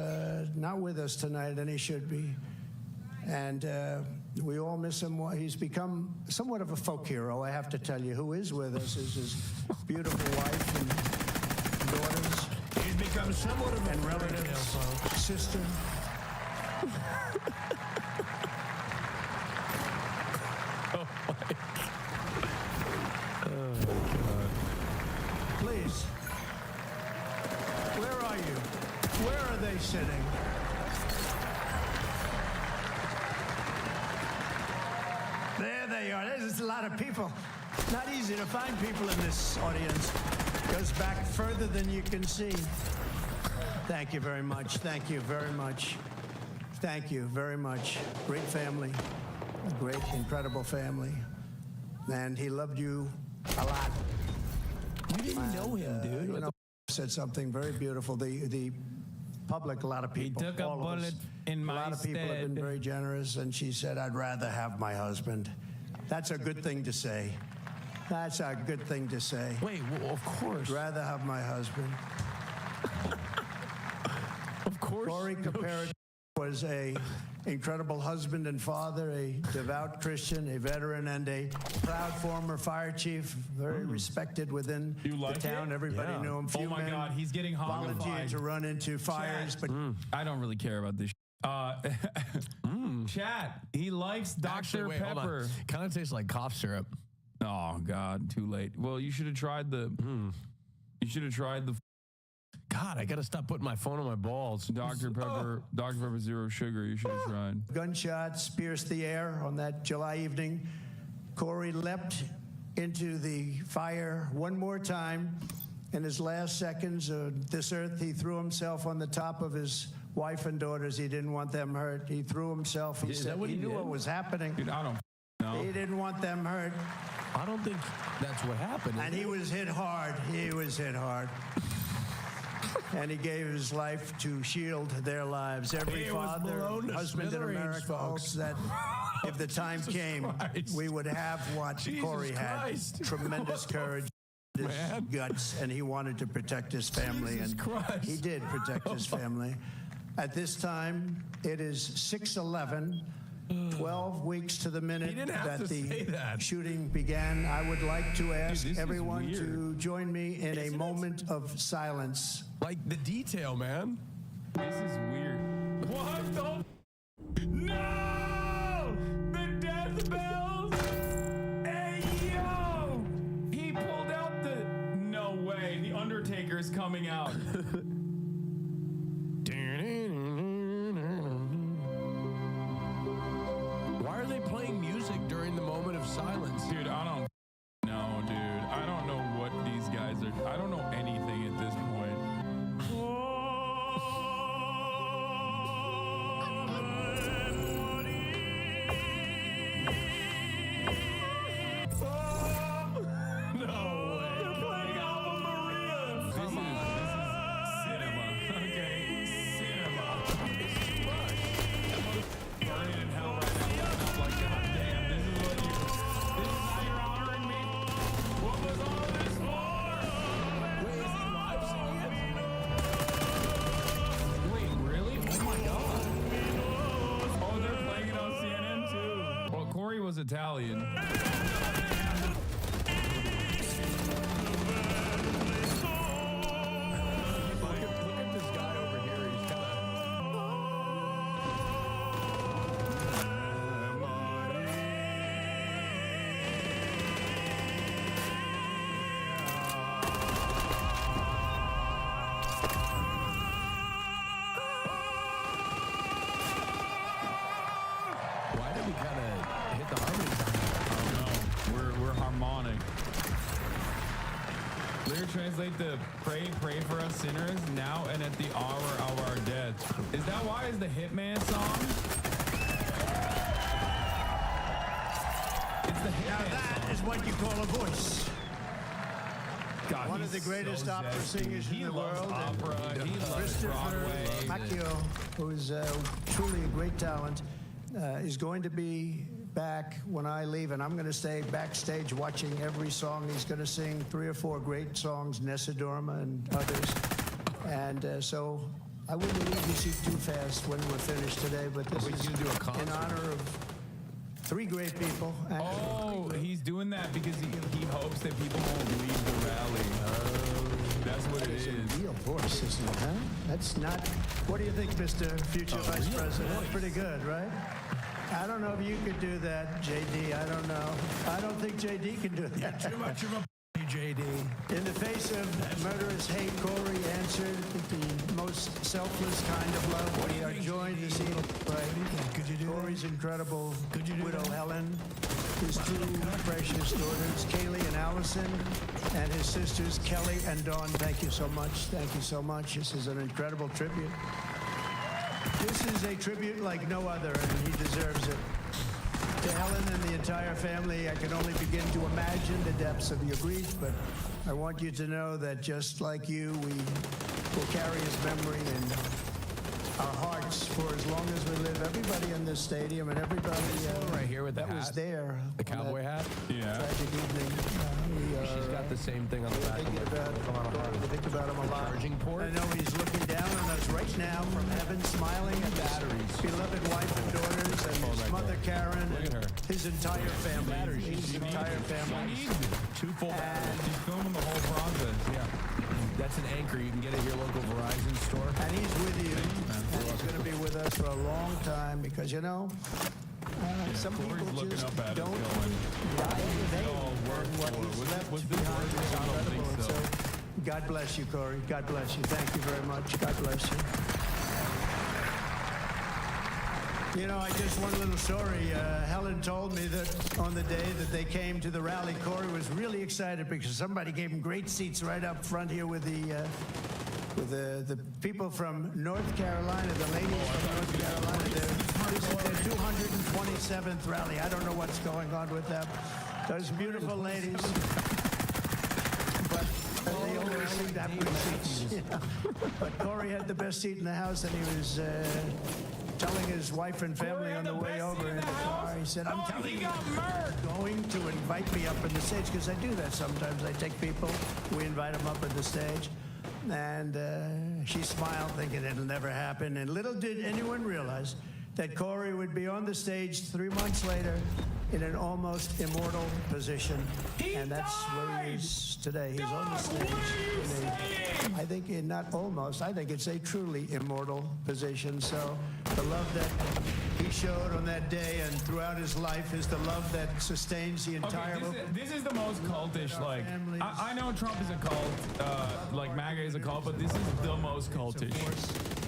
not with us tonight, and he should be. And we all miss him. He's become somewhat of a folk hero, I have to tell you. Who is with us is his beautiful wife and daughters. He's become somewhat of a and relatives, sister. Please, where are you? Where are they sitting? There they are. There's a lot of people. Not easy to find people in this audience. Goes back further than you can see. Thank you very much. Thank you very much. Thank you very much. Great family. Great, incredible family. And he loved you a lot. You didn't know him, dude. You know, said something very beautiful. The public, a lot of people. He took a all of us, bullet in my A lot of people have been stead. very generous, and she said, I'd rather have my husband. That's a good thing to say. That's a good thing to say. Wait, well, of course. Rather have my husband. Of course. Corey Capera was a incredible husband and father, a devout Christian, a veteran, and a proud former fire chief, very respected within You like the town. it? Everybody Yeah. knew him. Oh my God, he's getting volunteered hoggified. to run into fires, but I don't really care about this. Chat. He likes Dr. Pepper. Kind of tastes like cough syrup. Oh God, too late. Well, you should have tried the. You should have tried the God, I got to stop putting my phone on my balls. Dr. Pepper. Dr. Pepper Zero Sugar. You should have tried. gunshots pierced the air on that July evening. Corey leapt into the fire one more time. In his last seconds of this earth, he threw himself on the top of his wife and daughters. He didn't want them hurt. He threw himself. He said he knew what was happening. Dude, I don't know. He didn't want them hurt. I don't think that's what happened. And he was hit hard. He was hit hard. And he gave his life to shield their lives. Every He was father, blown to husband in smithereens, America folks. hopes that if the time Jesus came, Christ. we would have what Jesus Corey Christ. had. Tremendous courage, his Man. guts, and he wanted to protect his family. Jesus and Christ. he did protect his family. At this time, it is 6:11. 12 weeks to the minute He didn't have that to say the that. shooting began. I would like to ask this is everyone weird. to join me in Isn't a it? moment of silence. Like the detail, man. This is weird. What the? No! The decibels! Hey, yo! He pulled out the. No way. The Undertaker is coming out. Why are they playing music during the moment of silence? Dude, I don't know, dude. I don't know what these guys are. I don't know anything at this point. No way. They're playing Ave Maria. This is cinema. Okay, cinema. Burning in hell right now. I'm like, God damn, this is how you're honoring me? What was all this for? Wait, is he live singing it? Wait, really? Oh my God. Oh, they're playing it on CNN too. Well, Corey was Italian. Look at this guy over here. He's kind of. translate the pray for us sinners now and at the hour of our death. Is that why it's the Hitman song? It's the Hitman Now that song. is what you call a voice. God, One of the greatest opera singers in the world. Opera. He loves Christopher Broadway. Macchio, who is truly a great talent, is going to be back when I leave, and I'm going to stay backstage watching every song. He's going to sing 3 or 4 great songs, Nessa Dorma and others. And so I wouldn't leave your seat too fast when we're finished today, but this is in honor of 3 great people. Oh, he's doing that because he hopes that people won't leave the rally. That's what it is. A real voice, isn't it, huh? That's not... What do you think, Mr. Future Vice President? That's pretty good, right? I don't know if you could do that, JD. I don't know. I don't think JD can do that. Too much of a JD. In the face of murderous hate, Corey answered with the most selfless kind of love. We are joined this evening by Corey's incredible widow, Helen, his 2 precious daughters, Kaylee and Allison, and his sisters, Kelly and Dawn. Thank you so much. Thank you so much. This is an incredible tribute. This is a tribute like no other, and he deserves it. To Helen and the entire family, I can only begin to imagine the depths of your grief, but I want you to know that just like you, we will carry his memory in our hearts for as long as we live. Everybody in this stadium and everybody right here with the that was hat. there. The cowboy hat? Yeah. Tragic evening. She's got the same thing on the back. Thinking about him a lot. Charging port? I know he's looking down on us right now from heaven, smiling at his beloved wife and daughters and his mother Karen and his entire family. His entire family. 2 full batteries. He's filming the whole process. Yeah. That's an anchor. You can get it at your local Verizon store. And he's with you. And he's going to be with us for a long time because, you know, some people looking just up at us don't going, die with hate. And what he's left behind is incredible. So God bless you, Corey. God bless you. Thank you very much. God bless you. You know, I just one little story. Helen told me that on the day that they came to the rally, Corey was really excited because somebody gave him great seats right up front here with the people from North Carolina, the ladies from North Carolina. This is their 227th rally. I don't know what's going on with them. Those beautiful ladies. But they always seem to have good seats. Yeah. But Corey had the best seat in the house, and he was telling his wife and family on the way over in the car. He said, I'm telling you, going to invite me up on the stage, because I do that sometimes. I take people, we invite them up on the stage. And she smiled, thinking it'll never happen. And little did anyone realize that Corey would be on the stage 3 months later in an almost immortal position. And that's where he is today. He's on the stage in a, I think not almost, I think it's a truly immortal position. So the love that he showed on that day and throughout his life is the love that sustains the entire movement. This is the most cultish, like, I know Trump is a cult, like MAGA is a cult, but this is the most cultish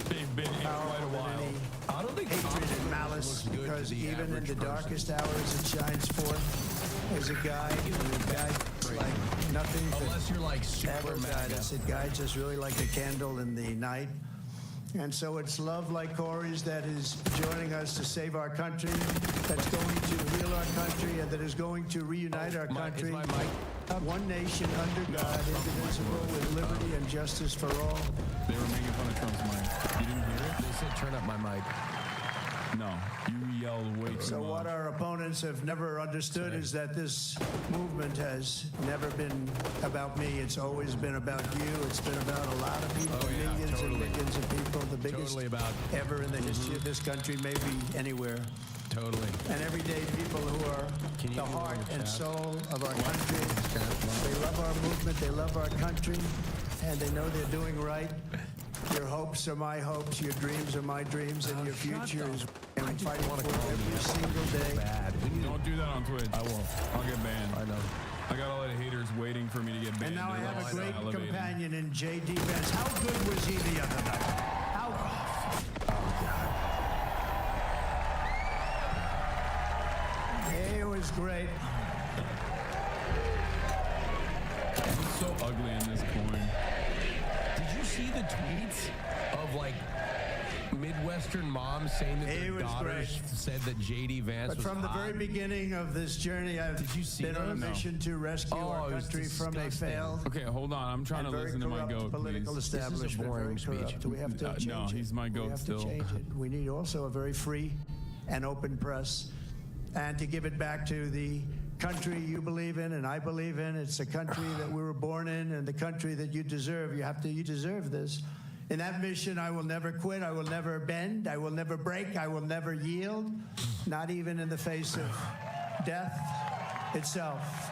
they've been in quite a while. I don't think hatred and malice, because even in the darkest hours it shines forth as a guide, like nothing. Unless you're like super MAGA. It guides us really like a candle in the night. And so it's love like Corey's that is joining us to save our country, that's going to heal our country, and that is going to reunite our country. One nation under God, indivisible, with liberty and justice for all. They were making fun of Trump's mic. You didn't hear it? They said turn up my mic. No, you yelled way too much. So what our opponents have never understood is that this movement has never been about me. It's always been about you. It's been about a lot of people, millions and millions of people. The biggest ever in the history of this country, maybe anywhere. Totally. And everyday people who are the heart and soul of our country. They love our movement. They love our country. And they know they're doing right. Your hopes are my hopes, your dreams are my dreams, and your future is I'm fighting for every single day. Don't do that on Twitch. I won't. I'll get banned. I know. I got all the haters waiting for me to get banned. And now I They're have like a great salivating. companion in J.D. Vance. How good was he the other night? How It was great. He's so ugly in this coin. Did you see the tweets of like Midwestern moms saying that their daughters said that J.D. Vance was from the hot? very beginning of this journey, I've been on a mission to rescue our country from a failed. Okay, hold on. I'm trying to listen to my goat, political please. establishment. Very corrupt. We have to change No, he's my it. We goat have still. to change it. We need also a very free and open press, and to give it back to the country you believe in and I believe in. It's a country that we were born in and the country that you deserve. You deserve this. In that mission, I will never quit. I will never bend. I will never break. I will never yield, not even in the face of death itself.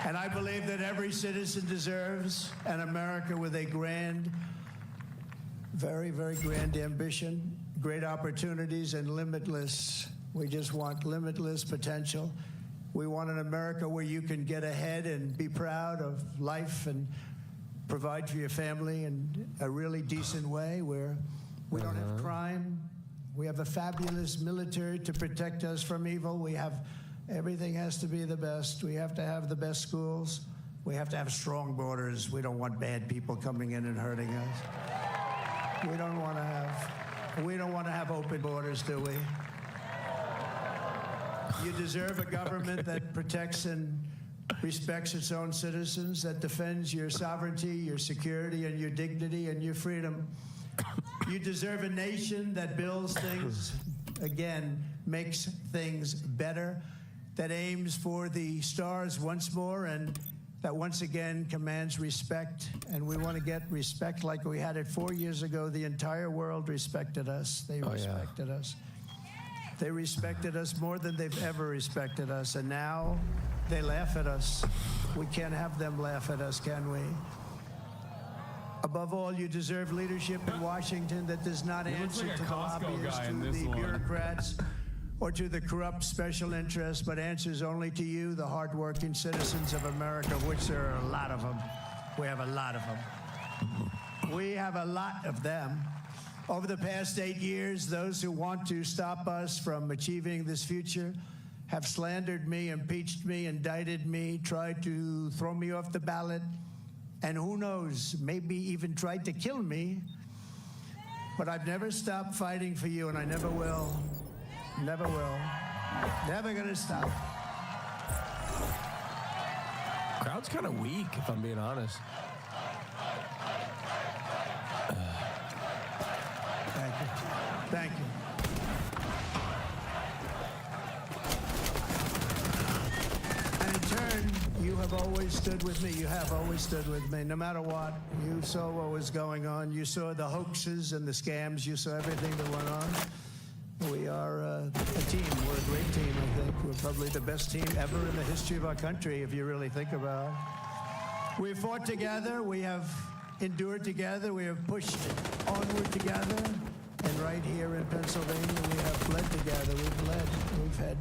And I believe that every citizen deserves an America with a grand, very, very grand ambition, great opportunities, and limitless. We just want limitless potential. We want an America where you can get ahead and be proud of life and provide for your family in a really decent way, where we don't have crime. We have a fabulous military to protect us from evil. We have, everything has to be the best. We have to have the best schools. We have to have strong borders. We don't want bad people coming in and hurting us. We don't want to have open borders, do we? You deserve a government that protects and respects its own citizens, that defends your sovereignty, your security, and your dignity and your freedom. You deserve a nation that builds things, again, makes things better, that aims for the stars once more, and that once again commands respect. And we want to get respect like we had it 4 years ago. The entire world respected us. They respected us. They respected us more than they've ever respected us. And now they laugh at us. We can't have them laugh at us, can we? Above all, you deserve leadership in Washington that does not answer to the lobbyists, to the bureaucrats, or to the corrupt special interests, but answers only to you, the hardworking citizens of America, of which there are a lot of them. We have a lot of them. We have a lot of them. Over the past 8 years, those who want to stop us from achieving this future have slandered me, impeached me, indicted me, tried to throw me off the ballot, and who knows, maybe even tried to kill me. But I've never stopped fighting for you, and I never will. Never will. Never gonna stop. Crowd's kind of weak, if I'm being honest. Thank you. And in turn, you have always stood with me. You have always stood with me, no matter what. You saw what was going on. You saw the hoaxes and the scams. You saw everything that went on. We are a team. We're a great team, I think. We're probably the best team ever in the history of our country, if you really think about it. We've fought together. We have endured together. We have pushed onward together. And right here in Pennsylvania, we have bled together. We've led. We've had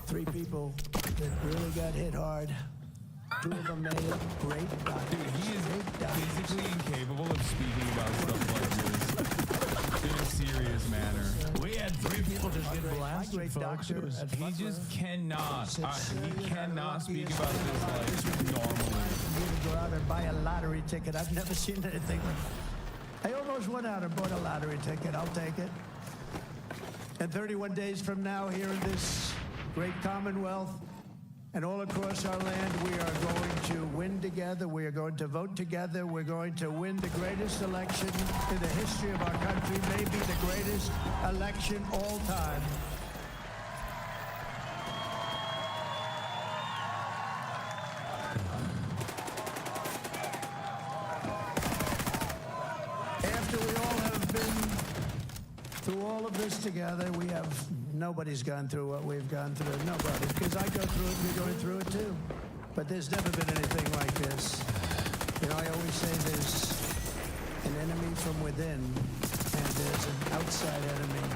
3 people that really got hit hard. 2 of them made it. Great doctors. Dude, he is physically incapable of speaking about stuff like this in a serious manner. We had 3 people just get blasted, folks. He just cannot. He cannot speak about this like normally. You can go out and buy a lottery ticket. I've never seen anything like that. I almost went out and bought a lottery ticket. I'll take it. And 31 days from now, here in this great Commonwealth and all across our land, we are going to win together. We are going to vote together. We're going to win the greatest election in the history of our country, maybe the greatest election all time. After we all have been through all of this together, nobody's gone through what we've gone through. Nobody. Because I go through it, you're going through it too. But there's never been anything like this. You know, I always say there's an enemy from within, and there's an outside enemy.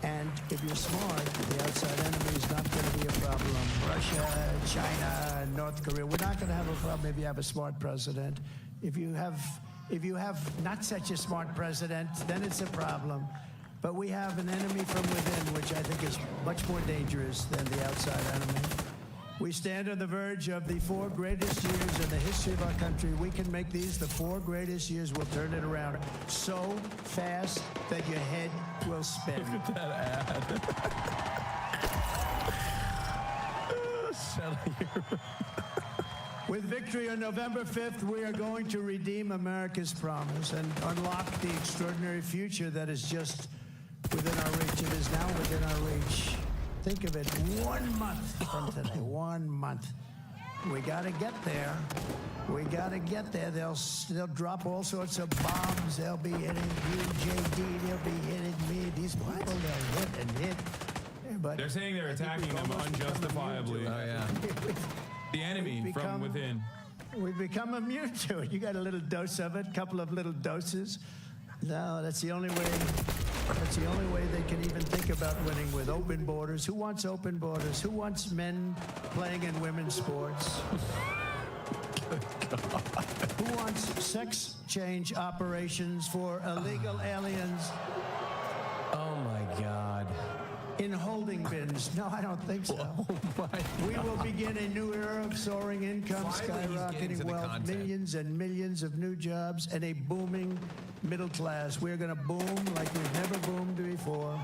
And if you're smart, the outside enemy is not going to be a problem. Russia, China, North Korea, we're not going to have a problem if you have a smart president. If you have not such a smart president, then it's a problem. But we have an enemy from within, which I think is much more dangerous than the outside enemy. We stand on the verge of the 4 greatest years in the history of our country. We can make these the 4 greatest years. We'll turn it around so fast that your head will spin. Look at that ad. With victory on November 5th, we are going to redeem America's promise and unlock the extraordinary future that is just within our reach. It is now within our reach. Think of it, 1 month from today, 1 month. We got to get there. We got to get there. They'll drop all sorts of bombs. They'll be hitting you, JD. They'll be hitting me. These people, they'll hit and hit. But they're saying they're attacking them unjustifiably. Oh, yeah. The enemy from within. We've become immune to it. You got a little dose of it, a couple of little doses. No, that's the only way. That's the only way they can even think about winning, with open borders. Who wants open borders? Who wants men playing in women's sports? Who wants sex change operations for illegal aliens? Oh my God. In holding bins? No, I don't think so. Oh my we will begin a new era of soaring income, skyrocketing wealth, millions and millions of new jobs, and a booming middle class. We're going to boom like we've never boomed before.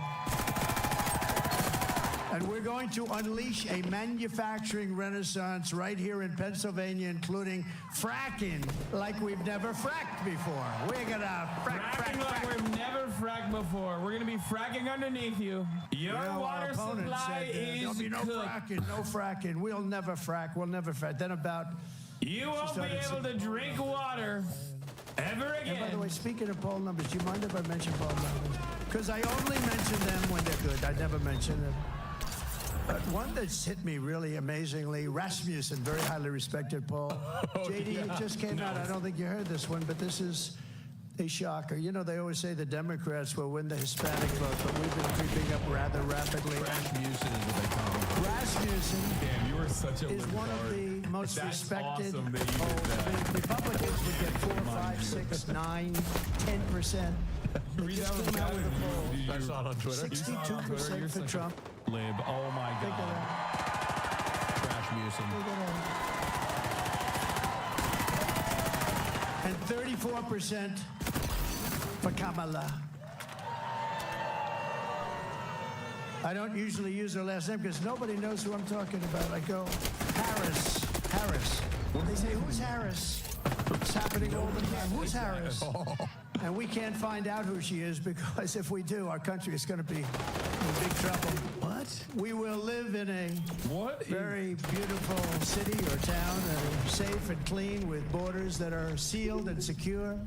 And we're going to unleash a manufacturing renaissance right here in Pennsylvania, including fracking like we've never fracked before. We're going to fracking like we've never fracked before. We're going to be fracking underneath you. Your water supply is there'll be no fracking, no fracking. We'll never frack. We'll never frack. Then about... You won't be able to drink water ever again. And by the way, speaking of poll numbers, do you mind if I mention poll numbers? Because I only mention them when they're good. I never mention them. But one that's hit me really amazingly, Rasmussen, very highly respected poll. JD, it just came out. I don't think you heard this one, but this is a shocker. You know, they always say the Democrats will win the Hispanic vote, but we've been creeping up rather rapidly. Rasmussen is what they call him. Rasmussen Damn, you are such a is one of the most That's respected awesome that you did polls. that. I mean, Republicans would get 4, 5, 6, 9, 10%. They just came out with a poll. I saw it on Twitter. 62% for Trump. Lib. Oh my Think of God. that. Rasmussen. And 34% for Kamala. I don't usually use her last name because nobody knows who I'm talking about. I go, Harris. They say, who's Harris? It's happening all the time. Who's Harris? And we can't find out who she is, because if we do, our country is going to be in big trouble. What? We will live in a very beautiful city or town that are safe and clean, with borders that are sealed and secure.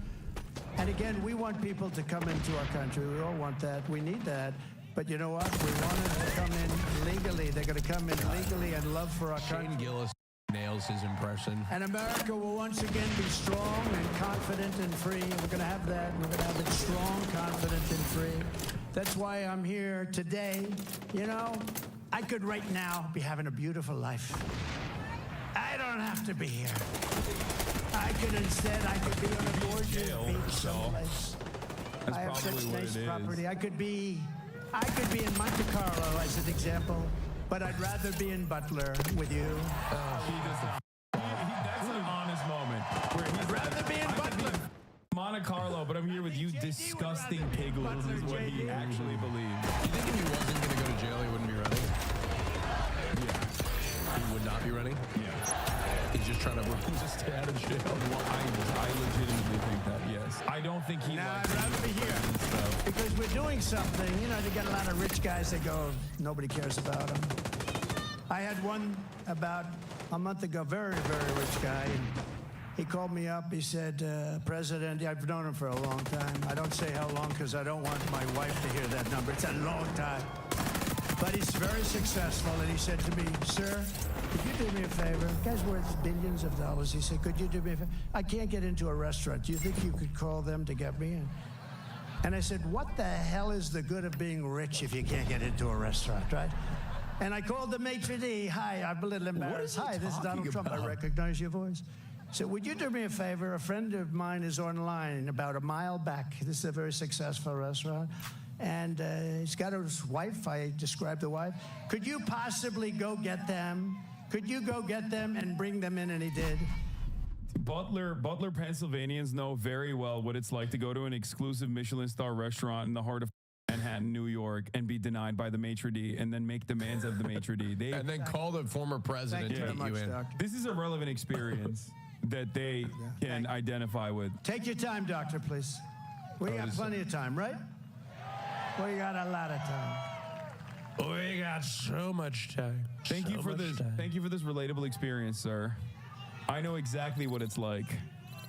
And again, we want people to come into our country. We all want that. We need that. But you know what? We want them to come in legally. They're going to come in legally and love for our country. Shane Gillis nails his impression. And America will once again be strong and confident and free. We're going to have that. We're going to have it strong, confident, and free. That's why I'm here today. You know, I could right now be having a beautiful life. I don't have to be here. I could be on a gorgeous beach someplace. I have such nice property. I could be in Monte Carlo as an example. But I'd rather be in Butler with you. That's an honest moment. Where I'd rather be in Butler. Monte Carlo, but I'm here with you disgusting piglets is what he actually believes. You think if he wasn't going to go to jail, he wouldn't be running? Yeah. He would not be running? Yeah. He's just trying to stay out of jail. Well, I legitimately think that, yes. I don't think he I'd rather be here. Because we're doing something. You know, they got a lot of rich guys that go, nobody cares about them. I had one about a month ago, very, very rich guy. And he called me up. He said, President, I've known him for a long time. I don't say how long because I don't want my wife to hear that number. It's a long time. But he's very successful. And he said to me, sir, could you do me a favor? The guy's worth billions of dollars. He said, could you do me a favor? I can't get into a restaurant. Do you think you could call them to get me in? And I said, what the hell is the good of being rich if you can't get into a restaurant, right? And I called the maitre d'. Hi, I'm a little embarrassed. Hi, this is Donald Trump. I recognize your voice. So would you do me a favor? A friend of mine is online about a mile back. This is a very successful restaurant. And he's got his wife. I described the wife. Could you possibly go get them Could you go get them and bring them in? And he did. Butler, Pennsylvanians know very well what it's like to go to an exclusive Michelin star restaurant in the heart of Manhattan, New York, and be denied by the maitre d', and then make demands of the maitre d'. And then call the former president to get you in. Doctor. This is a relevant experience that they can identify with. Take your time, doctor, please. We got plenty of time, right? We got a lot of time. We got so much time. Thank you for this relatable experience, sir. I know exactly what it's like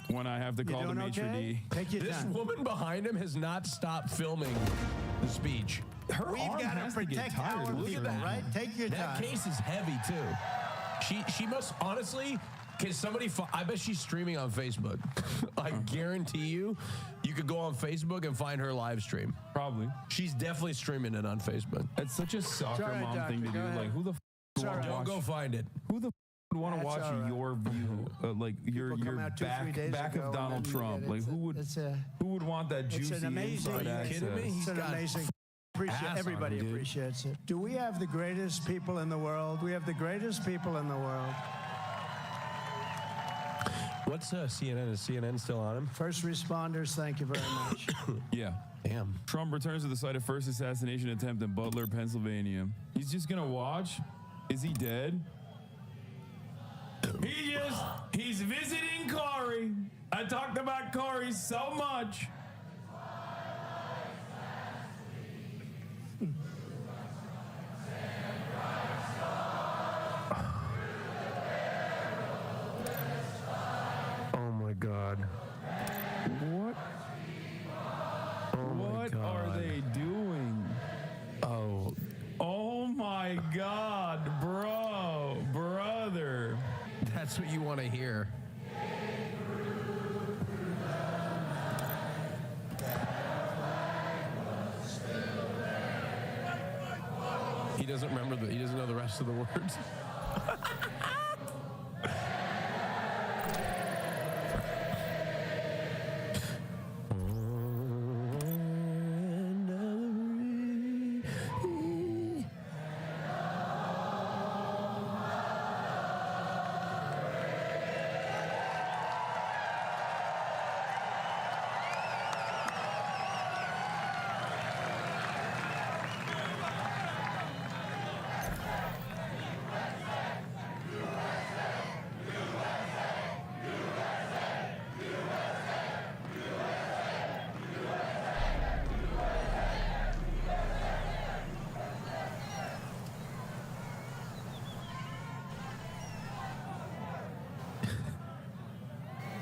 when I have to call the maitre d'. Take your This time. woman behind him has not stopped filming the speech. Her arm got has to to get protect tired. our Look at people, that. right? Take your That time. case is heavy too. She must honestly. Can somebody? I bet she's streaming on Facebook. I guarantee you could go on Facebook and find her live stream. Probably. She's definitely streaming it on Facebook. It's such a soccer all right, mom thing to doctor, do. go ahead. Like, who the f It's all would right. Don't go find it. Who the f would want to That's watch all right. your view, like your come out 2-3 days back ago of Donald and then Trump? you get Like, who would want that It's juicy an amazing. inside Are you kidding me? access? It's an got amazing. ass Everybody on him, dude. appreciates it. Do we have the greatest people in the world? We have the greatest people in the world. What's CNN? Is CNN still on him? First responders, thank you very much. Yeah. Damn. Trump returns to the site of first assassination attempt in Butler, Pennsylvania. He's just gonna watch. Is he dead? He's visiting Corey. I talked about Corey so much. Oh my God. What? Oh my What God. are they doing? Oh. Oh my God, brother. That's what you want to hear. He doesn't remember he doesn't know the rest of the words.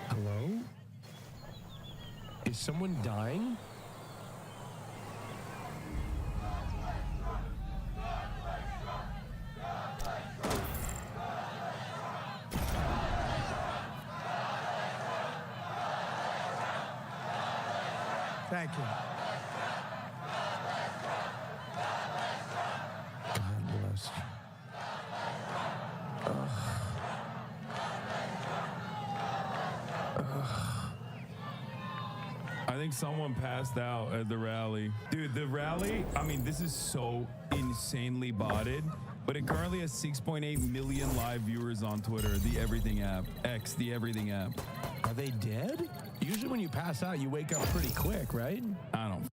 Hello? Is someone dying? Thank you. God bless. I think someone passed out at the rally. Dude, the rally, I mean, this is so insanely botted, but it currently has 6.8 million live viewers on Twitter, the Everything app. X, the Everything app. Are they dead? Usually when you pass out, you wake up pretty quick, right? I don't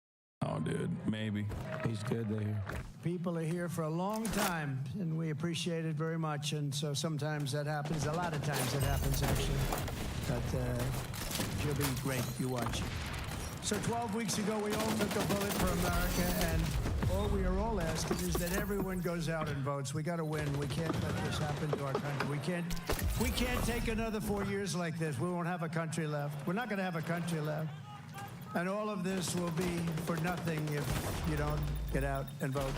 know, dude. Maybe. He's good there. People are here for a long time, and we appreciate it very much. And so sometimes that happens. A lot of times that happens, actually. But she'll be great. You watch. So 12 weeks ago, we all took a bullet for America, and all we are all asking is that everyone goes out and votes. We got to win. We can't let this happen to our country. We can't take another 4 years like this. We won't have a country left. We're not going to have a country left. And all of this will be for nothing if you don't get out and vote.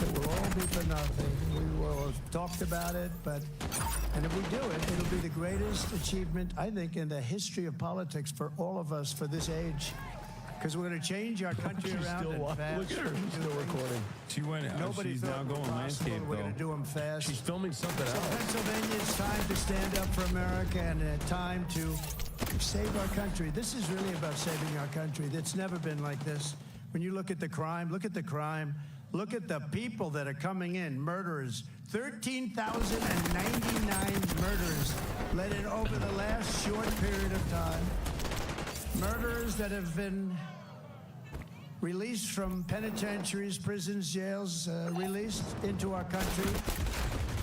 It will all be for nothing. We will have talked about it, and if we do it, it'll be the greatest achievement, I think, in the history of politics for all of us for this age. Because we're going to change our country around and fast. Look at her. She's still recording. She went. Nobody she's thought now it was going possible. landscape We're going to though. do them fast. She's filming something So else. Pennsylvania, it's time to stand up for America and a time to save our country. This is really about saving our country. It's never been like this. When you look at the crime, Look at the people that are coming in, murderers. 13,099 murderers let in over the last short period of time. Murderers that have been released from penitentiaries, prisons, jails, released into our country.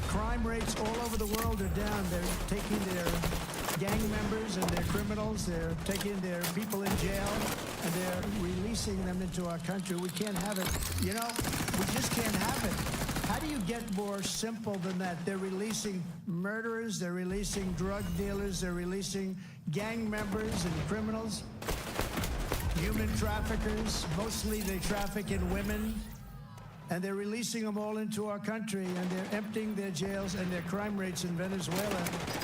Crime rates all over the world are down. They're taking their gang members and their criminals, they're taking their people in jail, and they're releasing them into our country. We can't have it. You know, we just can't have it. How do you get more simple than that? They're releasing murderers, they're releasing drug dealers, they're releasing gang members and criminals, human traffickers. Mostly they traffic in women. And they're releasing them all into our country, and they're emptying their jails, and their crime rates in Venezuela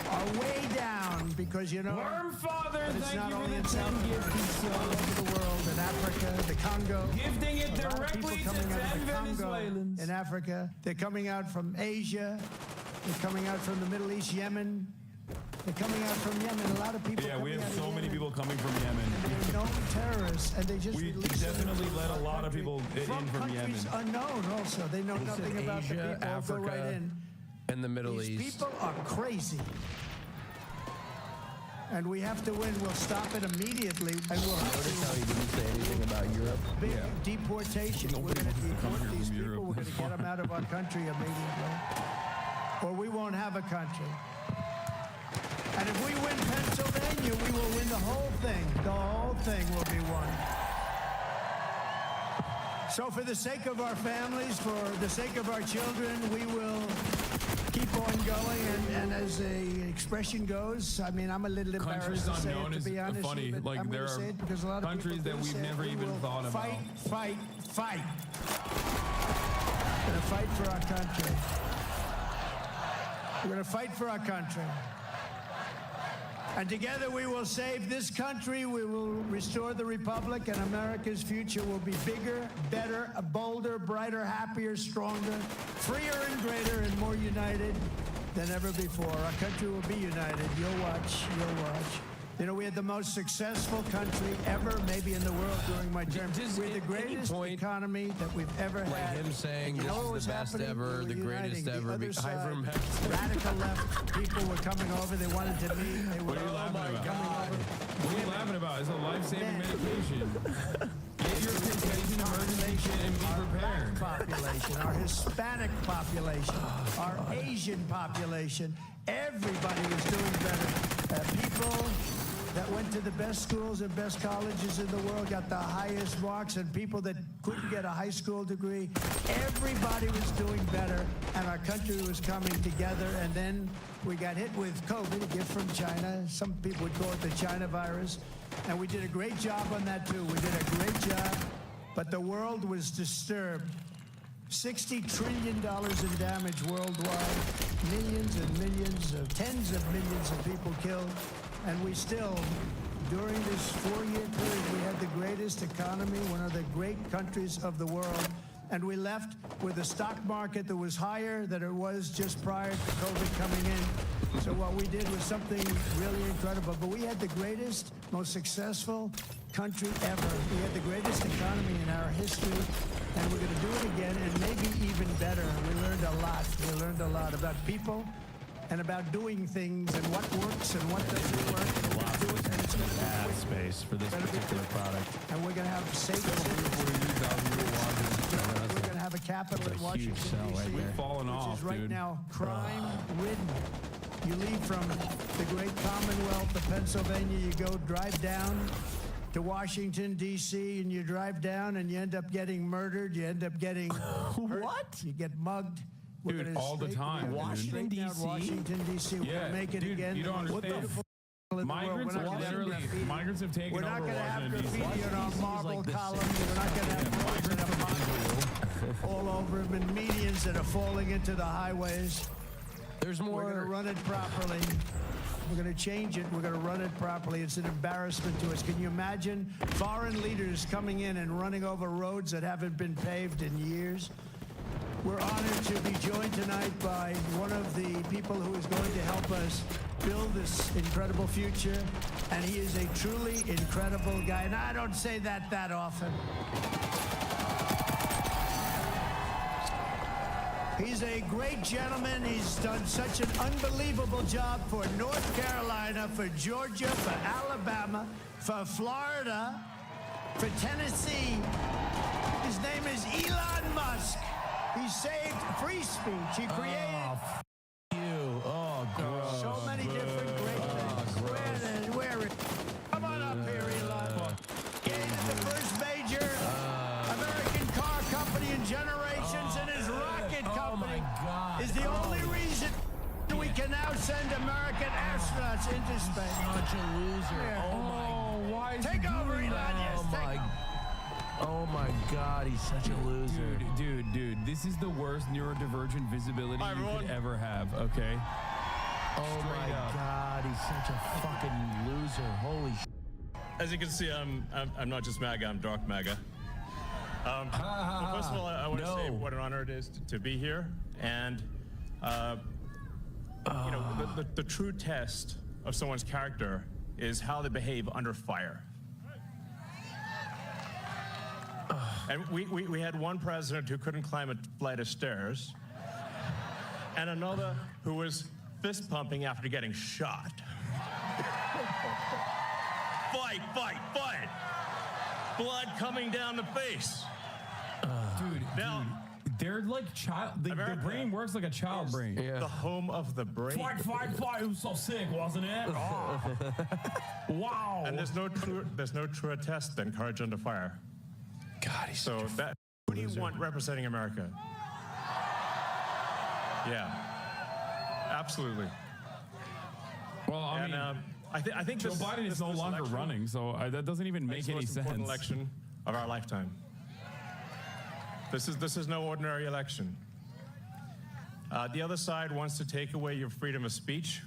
are way down because, you know, Wormfather, it's thank not you for only the in South 10 America, it's all over the world, in Africa, the Congo. Gifting it A lot of directly people coming to out of 10 the Congo Venezuelans. in Africa. They're coming out from Asia. They're coming out from the Middle East, Yemen. They're coming out from Yemen. A lot of people. Yeah, we coming have out so of many Yemen. people coming from Yemen. And they're known terrorists, and they just We release them definitely into let a our lot of country people in from countries Yemen. unknown. Also, they know nothing about the Asia, people. Go Africa, right in. and the Middle These East. people are crazy. And we have to win. We'll stop it immediately. And we'll have Notice how to he didn't say anything about Europe. big deportation. We're Nobody going to wants to come deport here these from people. Europe. We're going to get them out of our country immediately. Or we won't have a country. And if we win Pennsylvania, we will win the whole thing. The whole thing will be won. So for the sake of our families, for the sake of our children, we will keep on going. And as the expression goes, I mean, I'm a little Countries embarrassed to say it, unknown to is be honest. funny. But Like, I'm there gonna say are it because a lot of countries people that do we've say it. never We even will thought about. Fight. We're going to fight for our country. We're going to fight for our country. And together we will save this country, we will restore the republic, and America's future will be bigger, better, bolder, brighter, happier, stronger, freer and greater, and more united than ever before. Our country will be united. You'll watch. You know, we had the most successful country ever, maybe in the world during my term. We had the greatest economy that we've ever Like had. him saying And you this know is what was the best happening? ever, We were the greatest uniting. ever. The other Hi from side, Mexico. radical left people were coming over. They wanted to meet. They were What are you laughing about? coming over. What are you laughing about? It's a life-saving medication. Get your contagion emergency kit and be prepared. Population, our Hispanic population, our Asian population, everybody was doing better. People that went to the best schools and best colleges in the world got the highest marks, and people that couldn't get a high school degree, everybody was doing better, and our country was coming together. And then we got hit with COVID, a gift from China. Some people would call it the China virus, and we did a great job on that too. We did a great job, but the world was disturbed. $60 trillion in damage worldwide, millions and millions of, tens of millions of people killed. And we still, during this 4-year period, we had the greatest economy, one of the great countries of the world. And we left with a stock market that was higher than it was just prior to COVID coming in. So what we did was something really incredible. But we had the greatest, most successful country ever. We had the greatest economy in our history. And we're going to do it again, and maybe even better. We learned a lot. We learned a lot about people and about doing things and what works and what doesn't work. And we're going to do it, and it's going to be Ad space for this particular product. and we're going to have safe cities. We're going to have a capital in Washington, huge sell right D.C., there. Falling which off, is right dude. now crime-ridden. You leave from the great Commonwealth of Pennsylvania, you go drive down to Washington, D.C., and you drive down and you end up getting murdered, you end up getting hurt, you get mugged. We're Dude, gonna all the time, we're gonna dude. straighten out Washington, D.C. We're Yeah, going to make it dude, again. you don't We're understand. beautiful in the world. Migrants We're not are gonna have literally, graffiti. migrants have taken We're not over going to have Washington, D.C. graffiti on our marble columns. We're not going to have roads that are blocked all over them and medians that are falling into the highways. There's more. We're going to run it properly. We're going to change it. We're going to run it properly. It's an embarrassment to us. Can you imagine foreign leaders coming in and running over roads that haven't been paved in years? We're honored to be joined tonight by one of the people who is going to help us build this incredible future. And he is a truly incredible guy. And I don't say that often. He's a great gentleman. He's done such an unbelievable job for North Carolina, for Georgia, for Alabama, for Florida, for Tennessee. His name is Elon Musk. He saved free speech. He created so many different great things. Where is? Come on up here, Elon. Created the first major American car company in generations, and his rocket company is the only reason we can now send American astronauts into space. Such a loser. Why is Take he over, doing Elon. that? Yes, take over. Oh my God, he's such a loser. Dude, this is the worst neurodivergent visibility you could ever have, okay? Oh my God, he's such a fucking loser. Holy shit. As you can see, I'm not just MAGA, I'm dark MAGA. Well, first of all, I want to say what an honor it is to be here. And, you know, the true test of someone's character is how they behave under fire. And we had one president who couldn't climb a flight of stairs, and another who was fist pumping after getting shot. Fight, fight, fight! Blood coming down the face. Dude, they're like child. Their brain works like a child brain. The home of the brain. Fight! It was so sick, wasn't it? Oh. Wow. And there's no truer test than courage under fire. God, he's so that. Who do you want representing America? Yeah, absolutely. Well, I mean, I think Joe Biden is no longer running, so that doesn't even make any sense. Important election of our lifetime. This is no ordinary election. The other side wants to take away your freedom of speech.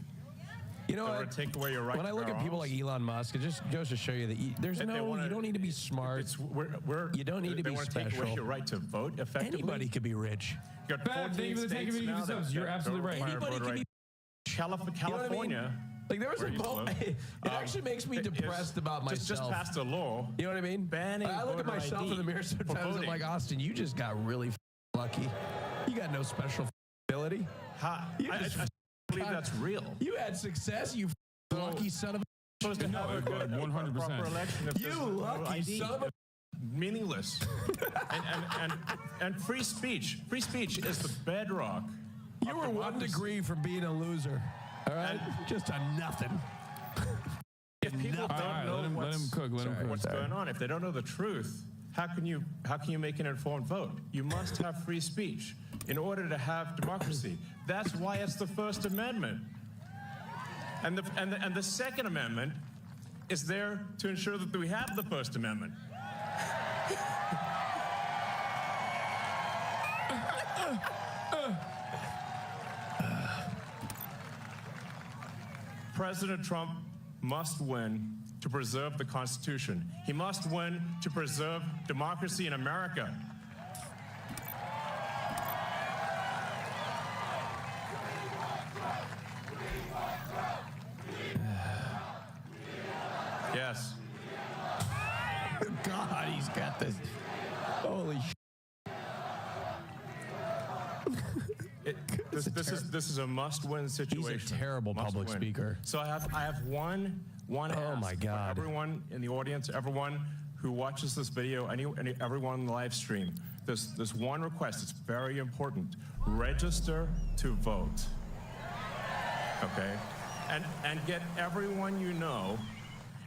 You know what? Take away your right. When I look at people like Elon Musk, it just goes to show you that you don't need to be smart. You don't need to be special. Take away your right to vote effectively. Anybody could be rich. You got 14 states now You're absolutely right. Anybody can be. California. Like there was a moment. It actually makes me depressed about myself. Just passed a law. You know what I mean? Banning I look at myself in the mirror sometimes. I'm like, Austin, you just got really lucky. You got no special ability. I believe that's real. You had success. You lucky son of a. Supposed to have a good 100%. election. You lucky son of a. Meaningless. and free speech. Free speech is the bedrock. You were 1 degree from being a loser. All right, just a nothing. If people don't know what's going on, if they don't know the truth, how can you make an informed vote? You must have free speech in order to have democracy. That's why it's the First Amendment. And the Second Amendment is there to ensure that we have the First Amendment. President Trump must win to preserve the Constitution. He must win to preserve democracy in America. Yes. God, he's got this. Holy shit. This is a must-win situation. He's a terrible public speaker. So I have one oh my God. for everyone in the audience, everyone who watches this video, everyone in the live stream. There's one request. It's very important. Register to vote. Okay, and get everyone you know,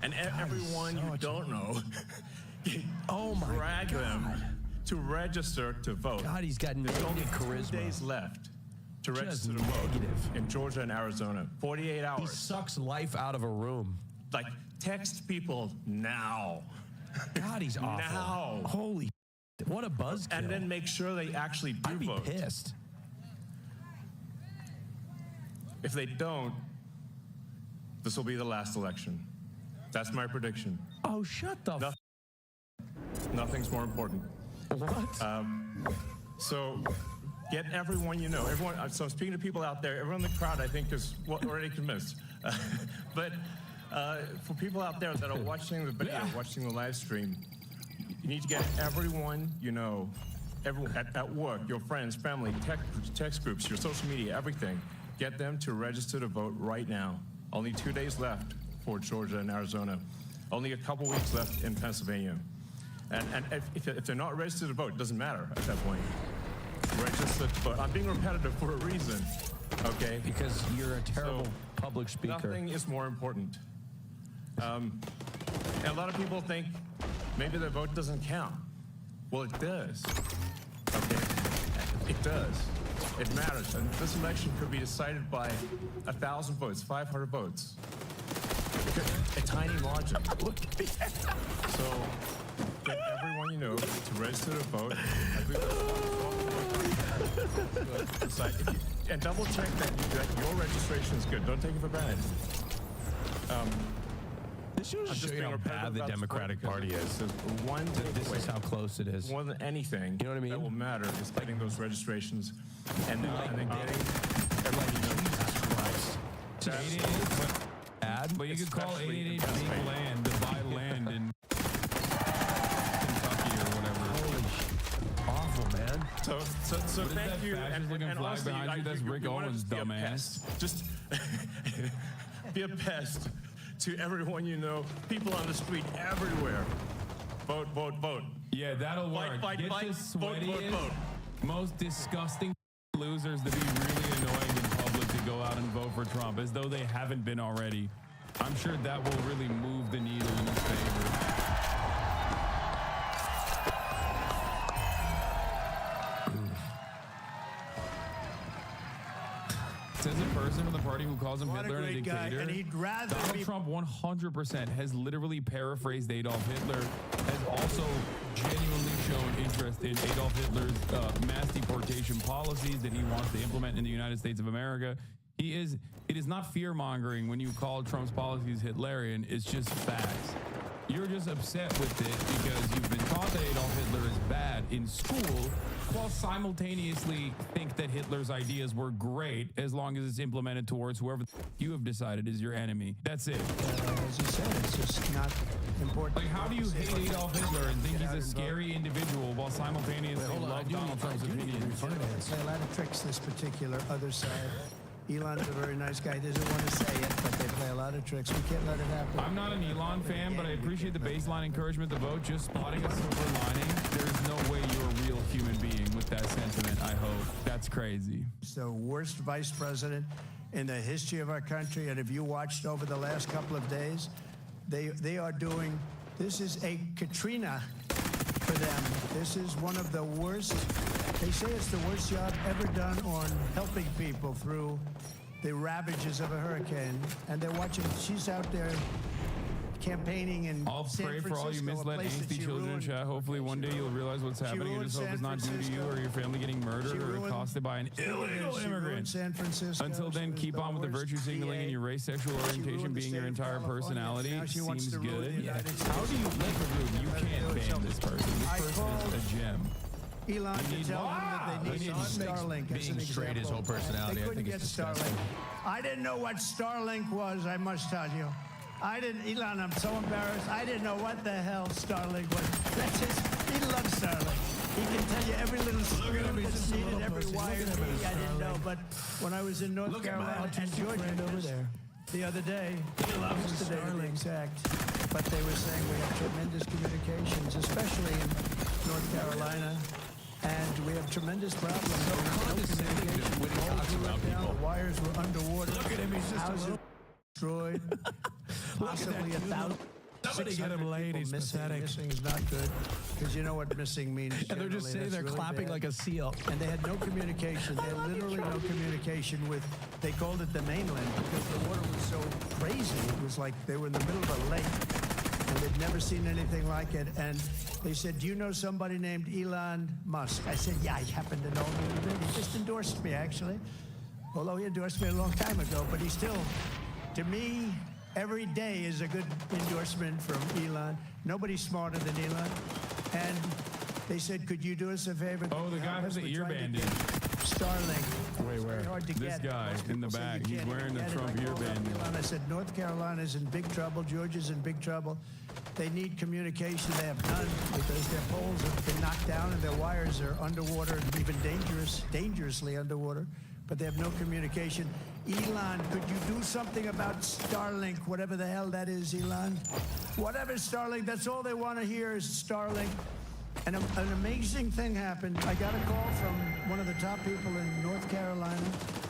and everyone you don't know. Drag them to register to vote. God, he's got There's only charisma. 2 days left to register to vote in Georgia and Arizona. 48 hours. He sucks life out of a room. Like, text people now. God, he's awful. Now. Holy shit. What a buzzkill. And then make sure they actually do I'd be vote. pissed. If they don't, this will be the last election. That's my prediction. Oh, shut the Nothing's more important. What? So get everyone you know. Everyone. So I'm speaking to people out there. Everyone in the crowd, I think, is already convinced. But for people out there that are watching the video, watching the live stream, you need to get everyone you know everyone at work, your friends, family, text groups, your social media, everything. Get them to register to vote right now. Only 2 days left for Georgia and Arizona. Only a couple weeks left in Pennsylvania. And if they're not registered to vote, it doesn't matter at that point. Register to vote. I'm being repetitive for a reason, okay? Because you're a terrible public speaker. Nothing is more important. And a lot of people think maybe their vote doesn't count. Well, it does. Okay? It does. It matters. And this election could be decided by 1,000 votes, 500 votes. A tiny margin. So get everyone you know to register to vote. And double check that your registration is good. Don't take it for granted. This shows just show you how bad the Democratic Party is. This is how close it is. More than anything, you know what I mean? That will matter is getting those registrations and then getting everybody to know. Jesus Christ. But you could call 888 big land to buy land in Kentucky or whatever. Holy awful, man. So thank you. And flag honestly, behind you, that's Rick Owens, dumbass. Just be a pest to everyone you know, people on the street, everywhere. Vote, vote, vote. Yeah, that'll work. Fight, Get fight, the vote, vote, vote. most disgusting losers to be really annoying in public to go out and vote for Trump, as though they haven't been already. I'm sure that will really move the needle in his favor. Says a person in the party who calls him Hitler and a dictator. And he'd rather Donald Trump 100% has literally paraphrased Adolf Hitler, has also genuinely shown interest in Adolf Hitler's mass deportation policies that he wants to implement in the United States of America. It is not fear-mongering when you call Trump's policies Hitlerian, it's just facts. You're just upset with it because you've been taught that Adolf Hitler is bad in school, while simultaneously think that Hitler's ideas were great as long as it's implemented towards whoever you have decided is your enemy. That's it. As you said, it's just not important. Like, how do you hate Adolf Hitler and think he's a scary individual while simultaneously love Donald Trump's opinions? Play a lot of tricks, this particular other side. Elon's a very nice guy. He doesn't want to say it, but they play a lot of tricks. We can't let it happen. I'm not an Elon fan, but I appreciate the baseline encouragement to vote. Just spotting a silver lining. There's no way you're a real human being with that sentiment, I hope. That's crazy. It's the worst vice president in the history of our country, and if you watched over the last couple of days, they are doing, this is a Katrina for them. This is one of the worst. They say it's the worst job ever done on helping people through the ravages of a hurricane. And they're watching, she's out there campaigning in I'll San pray Francisco, for all you misled, angsty children in chat. Hopefully one day you'll realize what's happening and just hope it's not due to you or your family getting murdered or accosted by an illegal immigrant. San Francisco. Until then, keep on with the virtue signaling and your race, sexual orientation being your entire personality. Seems good. Yeah. How do you live a group? You can't ban this person. This person is a gem. Elon to tell them that they need Starlink. Being straight his whole personality. They I couldn't think get it's Starlink. disgusting. I didn't know what Starlink was, I must tell you. Elon, I'm so embarrassed. I didn't know what the hell Starlink was. That's he loves Starlink. He can tell you every little screw that's needed, every wire I didn't know. But when I was in North Carolina and Georgia over there the other day, yesterday to be exact, but they were saying we have tremendous communications, especially in North Carolina. And we have tremendous problems. No communication. When he talks about people. The wires were underwater. Look at him, he's just houses destroyed. Possibly 1,000. Somebody get him laid. He's pathetic. Missing is not good, because you know what missing means. And they're just sitting there clapping like a seal. And they had no communication. They had literally no communication with, they called it the mainland, because the water was so crazy. It was like they were in the middle of a lake, and they'd never seen anything like it. And they said, do you know somebody named Elon Musk? I said, yeah, I happen to know him. He just endorsed me, actually. Although he endorsed me a long time ago, but he still, to me, every day is a good endorsement from Elon. Nobody's smarter than Elon. And they said, could you do us a favor? Oh, the guy has an ear bandage. Starlink. Wait, where? Hard to this get. guy in the back. He's wearing the Trump ear bandage. I said, North Carolina's in big trouble. Georgia's in big trouble. They need communication. They have none because their polls have been knocked down and their wires are underwater, even dangerously underwater, but they have no communication. Elon, could you do something about Starlink, whatever the hell that is, Elon? Whatever Starlink, that's all they want to hear is Starlink. And an amazing thing happened. I got a call from one of the top people in North Carolina.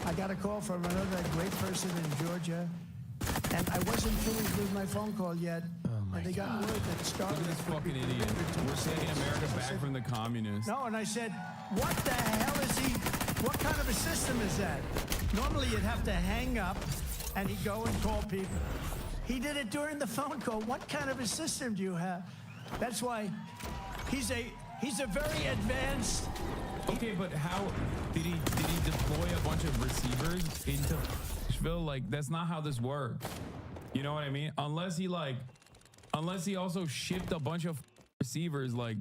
I got a call from another great person in Georgia. And I wasn't finished with my phone call yet. And they got word that Starlink. Look at this fucking idiot. We're taking America back from the communists. No, and I said, what the hell is he? What kind of a system is that? Normally you'd have to hang up and he'd go and call people. He did it during the phone call. What kind of a system do you have? That's why he's a very advanced. Okay, but how did he deploy a bunch of receivers into Nashville? Like, that's not how this works. You know what I mean? Unless he also shipped a bunch of receivers. Like,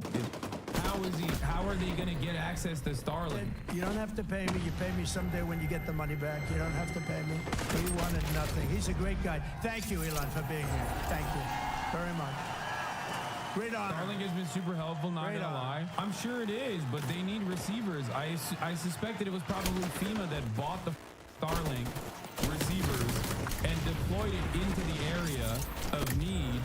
how are they gonna get access to Starlink? You don't have to pay me. You pay me someday when you get the money back. You don't have to pay me. He wanted nothing. He's a great guy. Thank you, Elon, for being here. Thank you very much. Great honor. Starlink has been super helpful, not Great gonna lie. I'm sure it is, but they need receivers. I suspected it was probably FEMA that bought the Starlink receivers and deployed it into the area of need.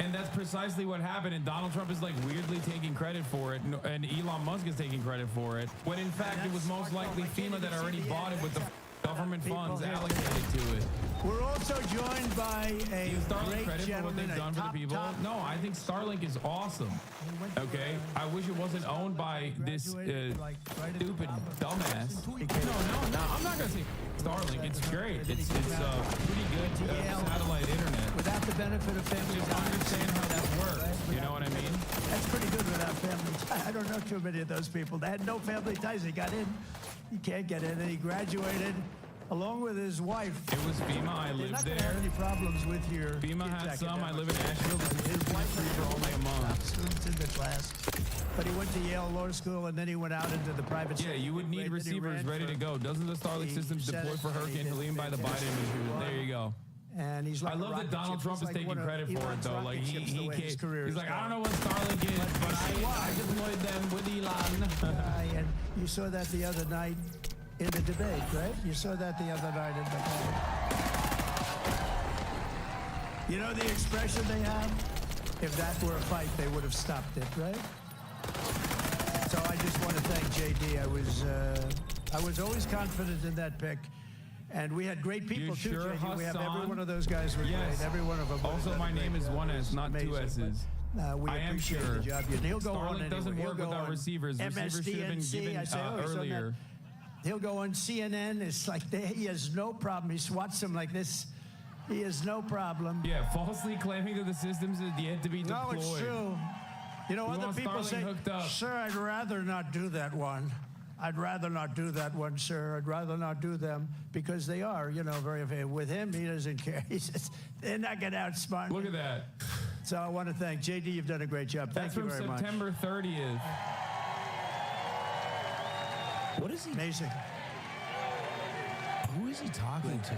And that's precisely what happened. And Donald Trump is like weirdly taking credit for it. And Elon Musk is taking credit for it. When in fact, it was most likely FEMA that already bought it with the government funds allocated to it. We're also joined by a Starlink great credit for what gentleman, they've done for the people? No, I think Starlink is awesome. Okay, I wish it wasn't owned by this stupid dumbass. No, I'm not gonna say Starlink. It's great. It's pretty good satellite internet. Without the benefit of family Just ties. understand how that works. You know what I mean? That's pretty good without family ties. I don't know too many of those people. They had no family ties. They got in. You can't get in. And he graduated along with his wife. It was FEMA. I lived not there. gonna have any problems with your FEMA kids had some. I academically. live in Nashville. This is His wife free for only a month. Students in the class. But he went to Yale Law School and then he went out into the private sector. Yeah, you would need Great that he receivers ran ready for to go. Doesn't the Starlink the systems deploy Senate, for and he Hurricane did Helene by the Biden fantastic. administration? There you go. And he's like I a love that rocket Donald ship. Trump He's is like taking one of credit for it, Elon's though. rocket Like ships, the way his career he's is like, I going. don't know what Starlink is, but I deployed them with Elon. And you saw that the other night in the debate, right? You saw that the other night in the debate. You know the expression they have? If that were a fight, they would have stopped it, right? So I just want to thank JD. I was always confident in that pick. And we had great people You too, sure, JD. We have every Hassan? one of those guys were Yes. great. Every one of them. Also, my name is one S, not two amazing. S's. We I am appreciate sure. the job you did. He'll go on Starlink anyway. doesn't He'll work go without on receivers. Receivers should have been MSDNC. given I say, oh, he's on earlier. that. He'll go on CNN. It's like he has no problem. He swats them like this. He has no problem. Yeah, falsely claiming that the systems is yet to be No, deployed. it's true. You know, We other want people Starlink say, hooked up. sir, I'd rather not do that one. I'd rather not do that one, sir. I'd rather not do them because they are, you know, very. With him, he doesn't care. He says, they're not going to outsmart me. Look at that. So I want to thank JD. You've done a great job. That's Thank you from very much. September 30th. What is he? Amazing. Who is he talking to?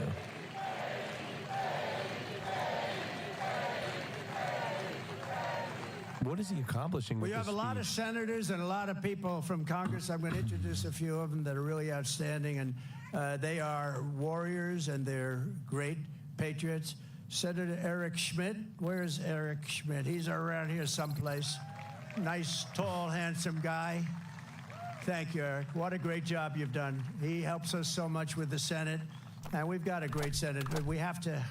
What is he accomplishing with We have a this lot of speech? senators and a lot of people from Congress. I'm going to introduce a few of them that are really outstanding, and they are warriors and they're great patriots. Senator Eric Schmidt. Where's Eric Schmidt? He's around here someplace. Nice, tall, handsome guy. Thank you, Eric. What a great job you've done. He helps us so much with the Senate, and we've got a great Senate, but we have to